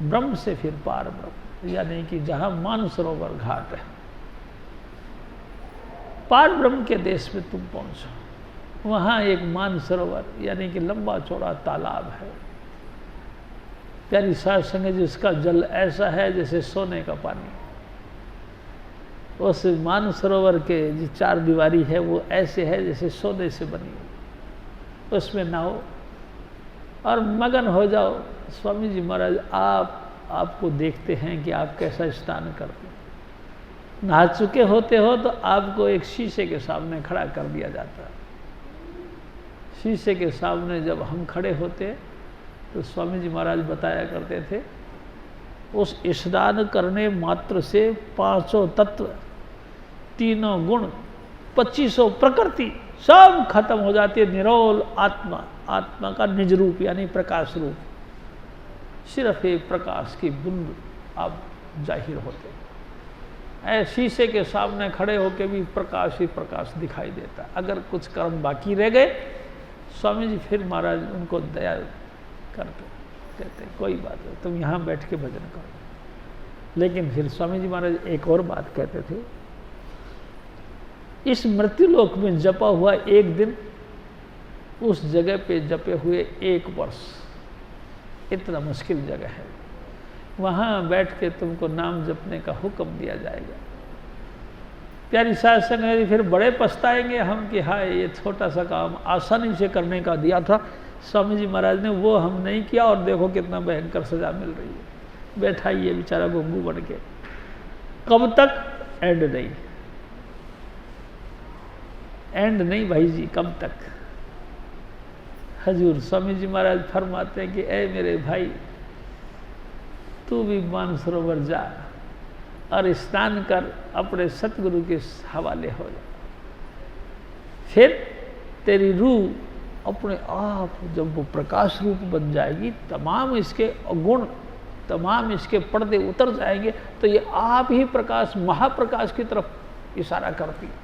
Speaker 1: ब्रह्म से फिर पार ब्रह्म, यानी कि जहां मानसरोवर घाट है, पार ब्रह्म के देश में तुम पहुंचो। वहाँ एक मानसरोवर यानी कि लंबा चौड़ा तालाब है। प्यारी साध संगत जी, जिसका जल ऐसा है जैसे सोने का पानी। उस मानसरोवर के जो 4 दीवारी है वो ऐसे है जैसे सोने से बनी हो। उसमें नहाओ और मगन हो जाओ। स्वामी जी महाराज आपको देखते हैं कि आप कैसा स्नान करते हैं। नहा चुके होते हो तो आपको एक शीशे के सामने खड़ा कर दिया जाता है। शीशे के सामने जब हम खड़े होते तो स्वामी जी महाराज बताया करते थे, उस स्नान करने मात्र से 5 तत्व, 3 गुण, 25 प्रकृति सब खत्म हो जाती है। निरोल आत्मा, आत्मा का निज रूप यानी प्रकाश रूप, सिर्फ एक प्रकाश की बूंद आप जाहिर होते। ऐसे शीशे के सामने खड़े होकर भी प्रकाश ही प्रकाश दिखाई देता। अगर कुछ कर्म बाकी रह गए, स्वामी जी फिर महाराज उनको दया करते, कहते कोई बात नहीं, तुम यहाँ बैठ के भजन करो। लेकिन फिर स्वामी जी महाराज एक और बात कहते थे, इस मृत्युलोक में जपा हुआ एक दिन, उस जगह पे जपे हुए 1 वर्ष, इतना मुश्किल जगह है। वहाँ बैठ के तुमको नाम जपने का हुक्म दिया जाएगा। प्यारी साध संगत, फिर बड़े पछताएंगे हम कि हाय ये छोटा सा काम आसानी से करने का दिया था स्वामी जी महाराज ने, वो हम नहीं किया और देखो कितना भयंकर सजा मिल रही है। बैठा ये बेचारा गुंगू बन के, कब तक? एंड नहीं, एंड नहीं भाई जी, कब तक? हजूर स्वामी जी महाराज फरमाते हैं कि ऐ मेरे भाई, तू भी मानसरोवर जा और स्नान कर, अपने सतगुरु के हवाले हो जा। फिर तेरी रूह अपने आप जब वो प्रकाश रूप बन जाएगी, तमाम इसके गुण, तमाम इसके पर्दे उतर जाएंगे, तो ये आप ही प्रकाश, महाप्रकाश की तरफ इशारा करती है।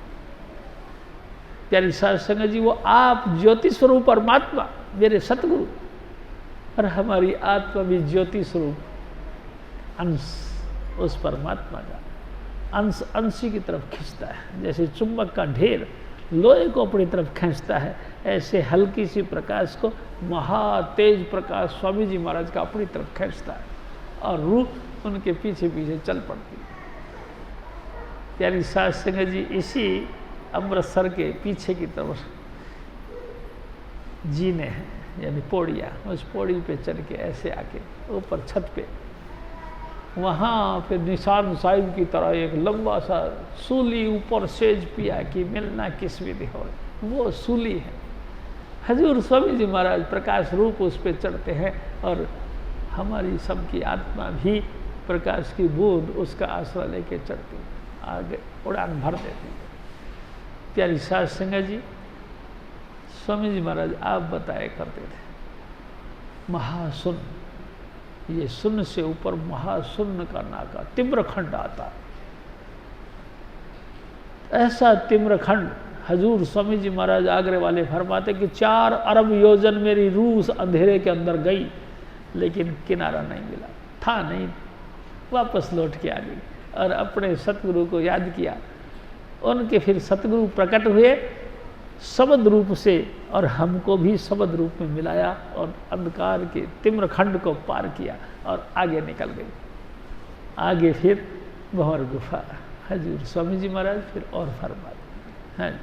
Speaker 1: प्यारी साध संगत जी, वो आप ज्योति स्वरूप परमात्मा मेरे सतगुरु, और हमारी आत्मा भी ज्योति स्वरूप अंश उस परमात्मा का अंश अंशी की तरफ खींचता है। जैसे चुंबक का ढेर लोहे को अपनी तरफ खींचता है, ऐसे हल्की सी प्रकाश को महातेज प्रकाश स्वामी जी महाराज का अपनी तरफ खींचता है और रूह उनके पीछे पीछे चल पड़ती है। प्यारी साध संगत जी, इसी अमृतसर के पीछे की तरफ जीने हैं यानी पौड़ियाँ, उस पौड़ी पे चढ़ के ऐसे आके ऊपर छत पे, वहाँ फिर निशान साहिब की तरह एक लंबा सा सूली ऊपर सेज पिया कि मिलना किस विधि हो, वो सूली है। हजूर स्वामी जी महाराज प्रकाश रूप उस पर चढ़ते हैं और हमारी सबकी आत्मा भी प्रकाश की बूंद उसका आसरा लेके चढ़ती, आगे उड़ान भर देती। प्यारी साध संगत जी, स्वामी जी महाराज आप बताया करते थे महाशून्य, ये शून्य से ऊपर महाशून्य का नाका तिम्रखंड आता, ऐसा तिम्रखंड हजूर स्वामी जी महाराज आगरे वाले फरमाते कि 4 अरब योजन मेरी रूह उस अंधेरे के अंदर गई लेकिन किनारा नहीं मिला, था नहीं, वापस लौट के आ गई और अपने सतगुरु को याद किया। उनके फिर सतगुरु प्रकट हुए शब्द रूप से और हमको भी शब्द रूप में मिलाया और अंधकार के तिम्रखंड को पार किया और आगे निकल गई। आगे फिर भंवर गुफा, हजूर स्वामी जी महाराज फिर और फरमाते हैं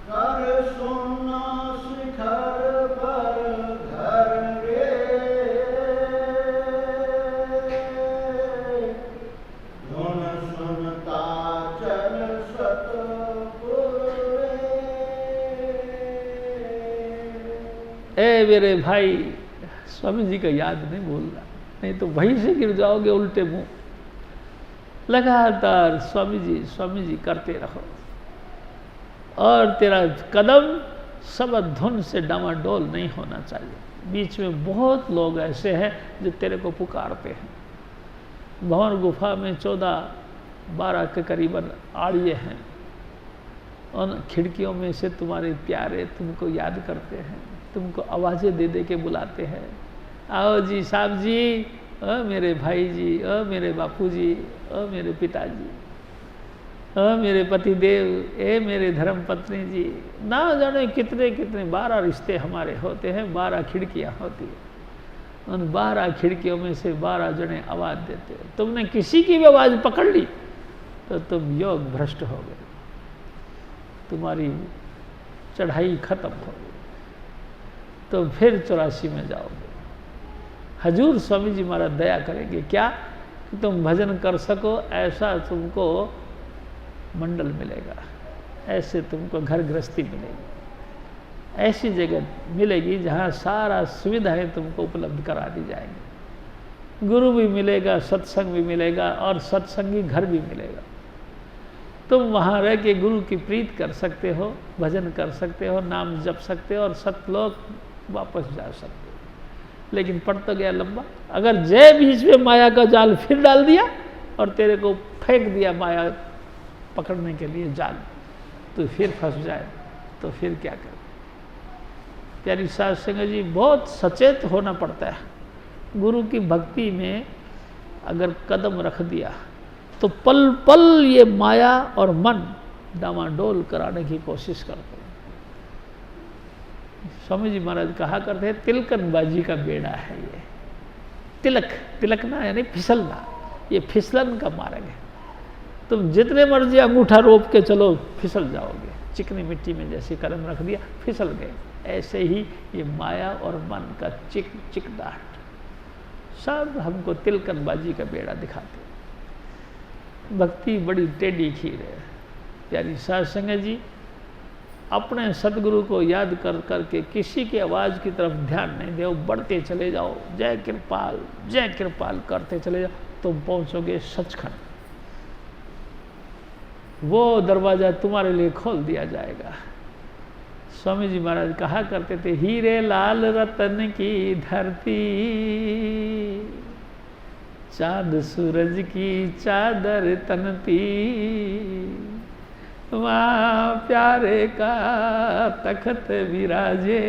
Speaker 2: कर सुना शिखर पर घर रे, धुन सुनता चल सतपुर रे।
Speaker 1: ए मेरे भाई, स्वामी जी का याद नहीं भूलना, नहीं तो वहीं से गिर जाओगे उल्टे मुंह। लगातार स्वामी जी करते रहो और तेरा कदम शब्द धुन से डामाडोल नहीं होना चाहिए। बीच में बहुत लोग ऐसे हैं जो तेरे को पुकारते हैं। भंवर गुफा में 14-12 के करीबन आड़िये हैं, उन खिड़कियों में से तुम्हारे प्यारे तुमको याद करते हैं, तुमको आवाज़ें दे दे के बुलाते हैं, आओ जी साहब जी, मेरे भाई जी, मेरे बापू जी, मेरे पिताजी, मेरे पति देव, मेरे धर्म पत्नी जी, ना जाने कितने कितने 12 रिश्ते हमारे होते हैं, 12 खिड़कियाँ होती हैं। उन 12 खिड़कियों में से 12 जने आवाज़ देते हैं। तुमने किसी की भी आवाज़ पकड़ ली तो तुम योग भ्रष्ट हो गए, तुम्हारी चढ़ाई खत्म हो गई, तो फिर 84 में जाओगे। हजूर स्वामी जी महाराज दया करेंगे क्या कि तुम भजन कर सको, ऐसा तुमको मंडल मिलेगा, ऐसे तुमको घर गृहस्थी मिलेगी, ऐसी जगह मिलेगी जहाँ सारा सुविधाएं तुमको उपलब्ध करा दी जाएंगी। गुरु भी मिलेगा, सत्संग भी मिलेगा और सत्संगी घर भी मिलेगा। तुम वहाँ रह के गुरु की प्रीत कर सकते हो, भजन कर सकते हो, नाम जप सकते हो और सतलोक वापस जा सकते हो। लेकिन पड़ तो गया लंबा। अगर जय बीच में माया का जाल फिर डाल दिया और तेरे को फेंक दिया माया पकड़ने के लिए जाल, तो फिर फंस जाए तो फिर क्या करें। प्यारी साध संगत जी, बहुत सचेत होना पड़ता है। गुरु की भक्ति में अगर कदम रख दिया तो पल पल ये माया और मन डामाडोल कराने की कोशिश करते हैं। स्वामी जी महाराज कहा करते हैं तिलकनबाजी का बेड़ा है ये। तिलकना यानी फिसलना, ये फिसलन का मार्ग है। तुम जितने मर्जी अंगूठा रोप के चलो फिसल जाओगे, चिकनी मिट्टी में जैसे कदम रख दिया फिसल गए। ऐसे ही ये माया और मन का चिकदाहट सब हमको तिलकनबाजी का बेड़ा दिखाते। भक्ति बड़ी टेढ़ी खीर है। प्यारी साध संगत जी, अपने सदगुरु को याद कर करके किसी की आवाज़ की तरफ ध्यान नहीं दो, बढ़ते चले जाओ, जय कृपाल करते चले जाओ, तुम पहुँचोगे सचखंड। वो दरवाज़ा तुम्हारे लिए खोल दिया जाएगा। स्वामी जी महाराज कहा करते थे, हीरे लाल रतन की धरती, चाँद सूरज की चादर तनती, वहाँ प्यारे का तख्त विराजे,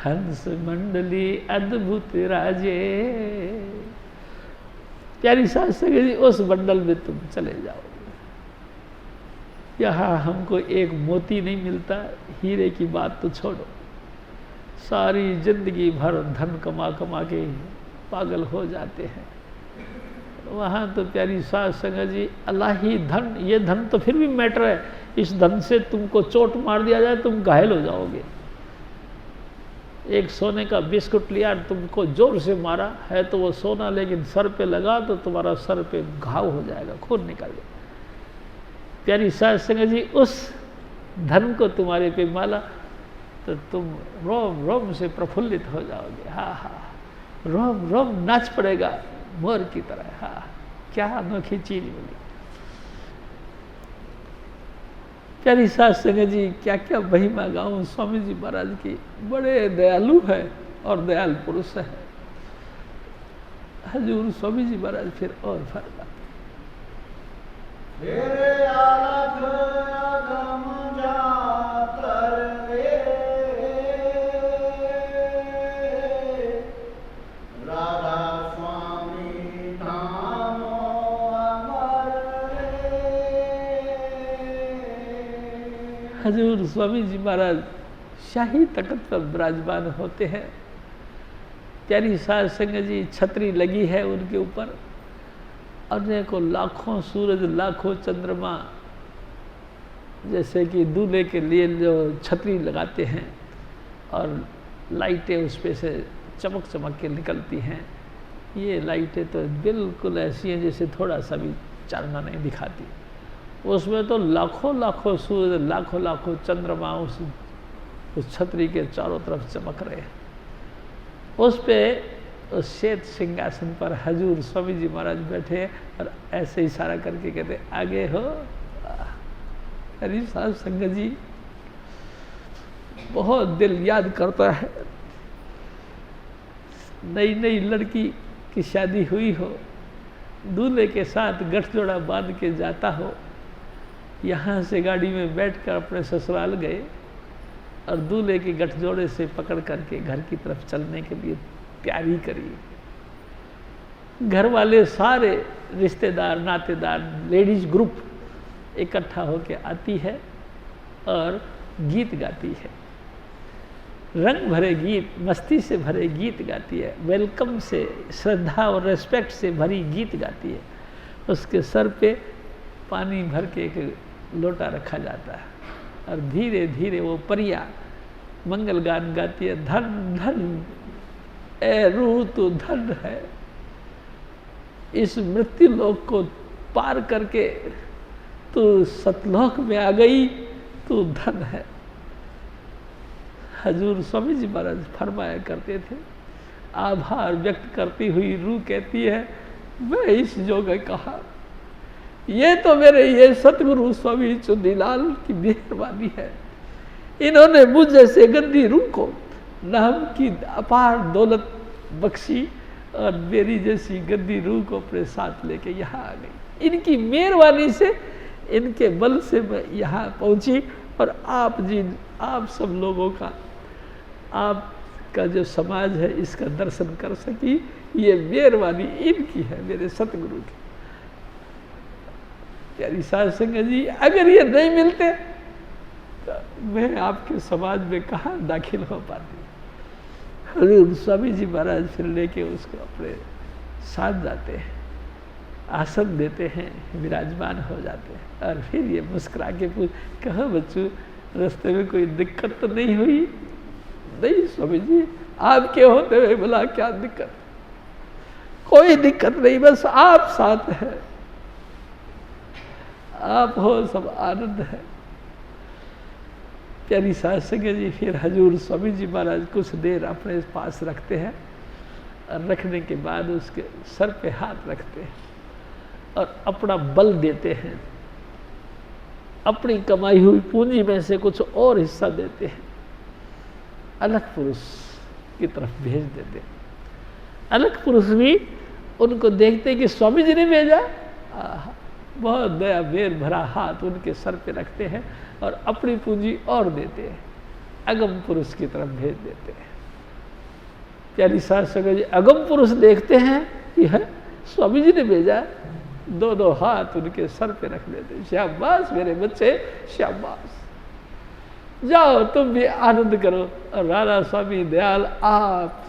Speaker 1: हंस मंडली अद्भुत राजे। प्यारी साध संगत जी, उस मंडल में तुम चले जाओ। यहाँ हमको एक मोती नहीं मिलता, हीरे की बात तो छोड़ो, सारी जिंदगी भर धन कमा कमा के पागल हो जाते हैं। वहाँ तो प्यारी साध संगत जी, अल्लाही धन, ये धन तो फिर भी मैटर है, इस धन से तुमको चोट मार दिया जाए तुम घायल हो जाओगे। एक सोने का बिस्कुट लिया, तुमको जोर से मारा है तो वो सोना, लेकिन सर पे लगा तो तुम्हारा सर पे घाव हो जाएगा, खून निकल जाएगा। प्यारी साध संगत जी, उस धन को तुम्हारे पे माला तो तुम रोम रोम से प्रफुल्लित हो जाओगे। हाँ हाँ, रोम रोम नाच पड़ेगा मोर की तरह। हाँ, क्या अनोखी चीज मिली। प्यारी साध संगत जी, क्या क्या महिमा गाऊं स्वामी जी महाराज की। बड़े दयालु है और दयाल पुरुष है। हजूर स्वामी जी महाराज फिर और फरमाते,
Speaker 2: तेरे अलख अगम जातर रे, राधा स्वामी धामो अमर रे।
Speaker 1: हजूर स्वामी जी महाराज शाही तख्त पर विराजमान होते हैं। प्यारी साध संगत जी, छतरी लगी है उनके ऊपर, अनेकों लाखों सूरज लाखों चंद्रमा, जैसे कि दूल्हे के लिए जो छतरी लगाते हैं और लाइटें उस पे से चमक चमक के निकलती हैं, ये लाइटें तो बिल्कुल ऐसी हैं जैसे थोड़ा सा भी चांदना नहीं दिखाती। उसमें तो लाखों लाखों सूरज लाखों लाखों चंद्रमा उस छतरी के चारों तरफ चमक रहे हैं। उस पे उस श्वेत सिंहासन पर हजूर स्वामी जी महाराज बैठे और ऐसे इशारा करके कहते, आगे हो। अरे साहब संगत जी, बहुत दिल याद करता है। नई नई लड़की की शादी हुई हो, दूल्हे के साथ गठजोड़ा बांध के जाता हो, यहाँ से गाड़ी में बैठकर अपने ससुराल गए और दूल्हे के गठजोड़े से पकड़ करके घर की तरफ चलने के लिए तैयारी करी। घर वाले सारे रिश्तेदार नातेदार लेडीज ग्रुप इकट्ठा होकर आती है और गीत गाती है, रंग भरे गीत, मस्ती से भरे गीत गाती है, वेलकम से, श्रद्धा और रेस्पेक्ट से भरी गीत गाती है। उसके सर पे पानी भर के एक लोटा रखा जाता है और धीरे धीरे वो परिया मंगल गान गाती है, धन धन ए रूह तू धन है, इस मृत्यु लोक को पार करके तू सतलोक में आ गई, तू धन है। हजूर स्वामी जी महाराज फरमाया करते थे, आभार व्यक्त करती हुई रूह कहती है, मैं इस जोगे कहा, ये तो मेरे ये सतगुरु स्वामी चुन्नीलाल की मेहरबानी है। इन्होंने मुझ जैसे गंदी रूह को नाम की अपार दौलत बख्शी और मेरी जैसी गंदी रूह को अपने साथ लेके यहाँ आ गई। इनकी मेहरबानी से, इनके बल से मैं यहाँ पहुँची और आप जी, आप सब लोगों का, आपका जो समाज है इसका दर्शन कर सकी। ये मेहरबानी इनकी है, मेरे सतगुरु की। प्यारी साध संगत जी, अगर ये नहीं मिलते तो मैं आपके समाज में कहाँ दाखिल हो पाती। हजूर स्वामी जी महाराज फिर लेके उसको अपने साथ जाते हैं, आसन देते हैं, विराजमान हो जाते हैं और फिर ये मुस्कुरा के पूछ, कहो बच्चू, रास्ते में कोई दिक्कत तो नहीं हुई? नहीं स्वामी जी, आपके होते हुए भला क्या दिक्कत? कोई दिक्कत नहीं, बस आप साथ हैं, आप हो, सब आनंद है। प्यारी साध संगत जी, फिर हजूर स्वामी जी महाराज कुछ देर अपने पास रखते हैं और रखने के बाद उसके सर पे हाथ रखते हैं और अपना बल देते हैं, अपनी कमाई हुई पूंजी में से कुछ और हिस्सा देते हैं, अलग पुरुष की तरफ भेज देते हैं। अलग पुरुष भी उनको देखते कि स्वामी जी ने भेजा, बहुत दया बेर भरा हाथ उनके सर पे रखते हैं और अपनी पूंजी और देते हैं, अगम पुरुष की तरफ भेज देते हैं। प्यारी साध संगत जी, अगम पुरुष देखते हैं कि है स्वामी जी ने भेजा, दो हाथ उनके सर पे रख लेते हैं, शाबाश मेरे बच्चे, शाबाश, जाओ तुम भी आनंद करो। और राधा स्वामी दयाल आप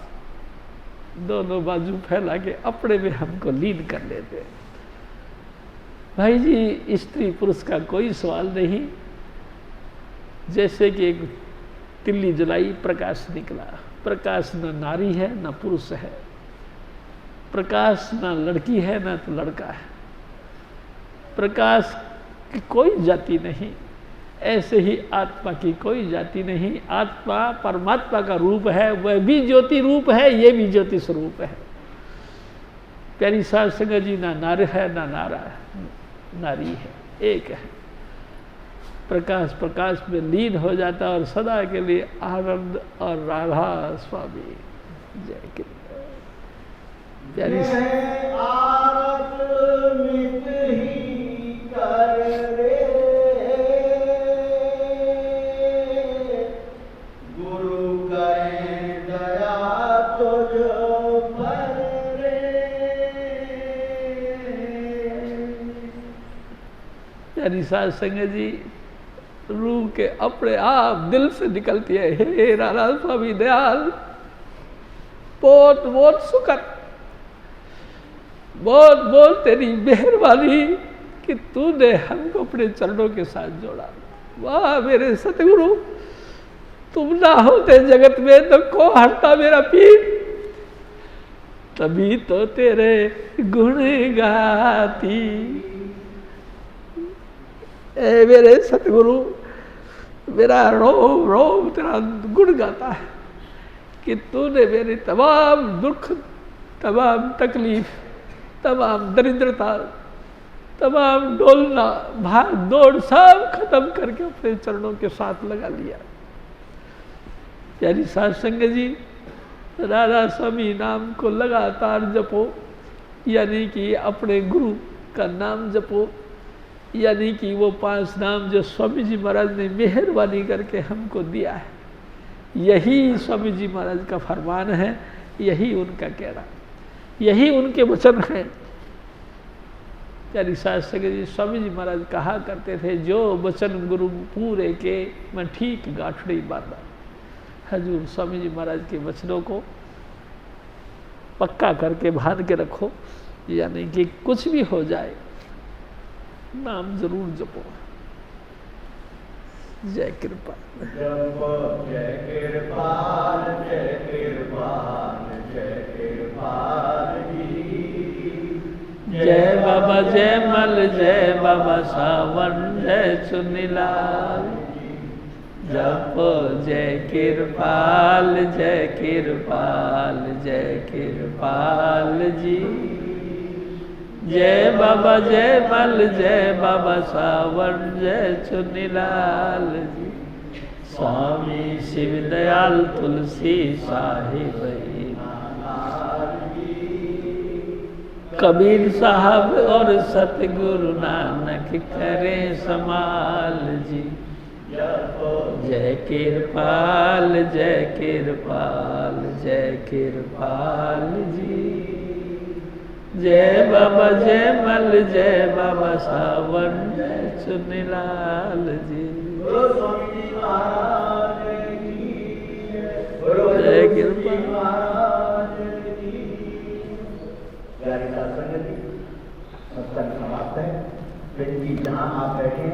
Speaker 1: दोनों बाजू फैला के अपने में हमको लीन कर लेते हैं। भाई जी, स्त्री पुरुष का कोई सवाल नहीं, जैसे कि एक तिल्ली जलाई, प्रकाश निकला। प्रकाश न नारी है न पुरुष है, प्रकाश न लड़की है न तो लड़का है, प्रकाश की कोई जाति नहीं। ऐसे ही आत्मा की कोई जाति नहीं। आत्मा परमात्मा का रूप है, वह भी ज्योति रूप है, ये भी ज्योति स्वरूप है। प्यारी साध संगत जी, ना नार है ना नारा है, नारी है, एक है। प्रकाश प्रकाश में लीन हो जाता और सदा के लिए आनंद और राधा स्वामी। जय कृष्ण। प्यारी
Speaker 2: आरत मित ही कर रे, गुरु करें दया तुझ पर रे।
Speaker 1: प्यारी साध संगत जी, रूह के अपने आप दिल से निकलती है, हे राधा स्वामी दयाल, बहुत बहुत शुक्र, बहुत बहुत तेरी मेहरबानी कि तूने हमको अपने चरणों के साथ जोड़ा। वाह मेरे सतगुरु, तुम ना होते जगत में तो को हटता मेरा पीर। तभी तो तेरे गुण गाती। ए मेरे सतगुरु, मेरा रोम रोम तेरा गुण गाता है कि तूने मेरी तमाम दुख, तमाम तकलीफ, तमाम दरिद्रता, तमाम डोलना, भाग दौड़ सब खत्म करके अपने चरणों के साथ लगा लिया। प्यारी साध संगत जी, राधा स्वामी नाम को लगातार जपो, यानी कि अपने गुरु का नाम जपो, यानी कि वो 5 नाम जो स्वामी जी महाराज ने मेहरबानी करके हमको दिया है, यही स्वामी जी महाराज का फरमान है, यही उनका कहना, यही उनके वचन हैं। प्यारी साध संगत जी, स्वामी जी महाराज कहा करते थे, जो वचन गुरु पूरे के मैं ठीक गांठड़ी बांधा। हजूर स्वामी जी महाराज के वचनों को पक्का करके बांध के रखो, यानी कि कुछ भी हो जाए नाम जरूर जपो। जय कृपा।
Speaker 2: जपो जय कृपाल, जय कृपाल, जय कृपाल जी।
Speaker 1: जय बाबा जय मल, जय बाबा सावन, जय चुनीलाल। जपो जय कृपाल, जय कृपाल, जय कृपाल जी। जय बाबा जय मल, जय बाबा सावन, जय चुनीलाल जी। स्वामी शिव दयाल तुलसी साहिब, कबीर साहब और सतगुरु नानक करें समाल जी। जय कृपाल, जय कृपाल, जय कृपाल जी। जय बाबा जय मल, जय बाबा सावन, जय चुनीलाल जी।
Speaker 2: स्वामी जी महाराज की
Speaker 1: जय कृपा।
Speaker 2: महाराज की। प्यारी साध संगत जी, सत्संग समाप्त है। फिर जी जहाँ आप बैठे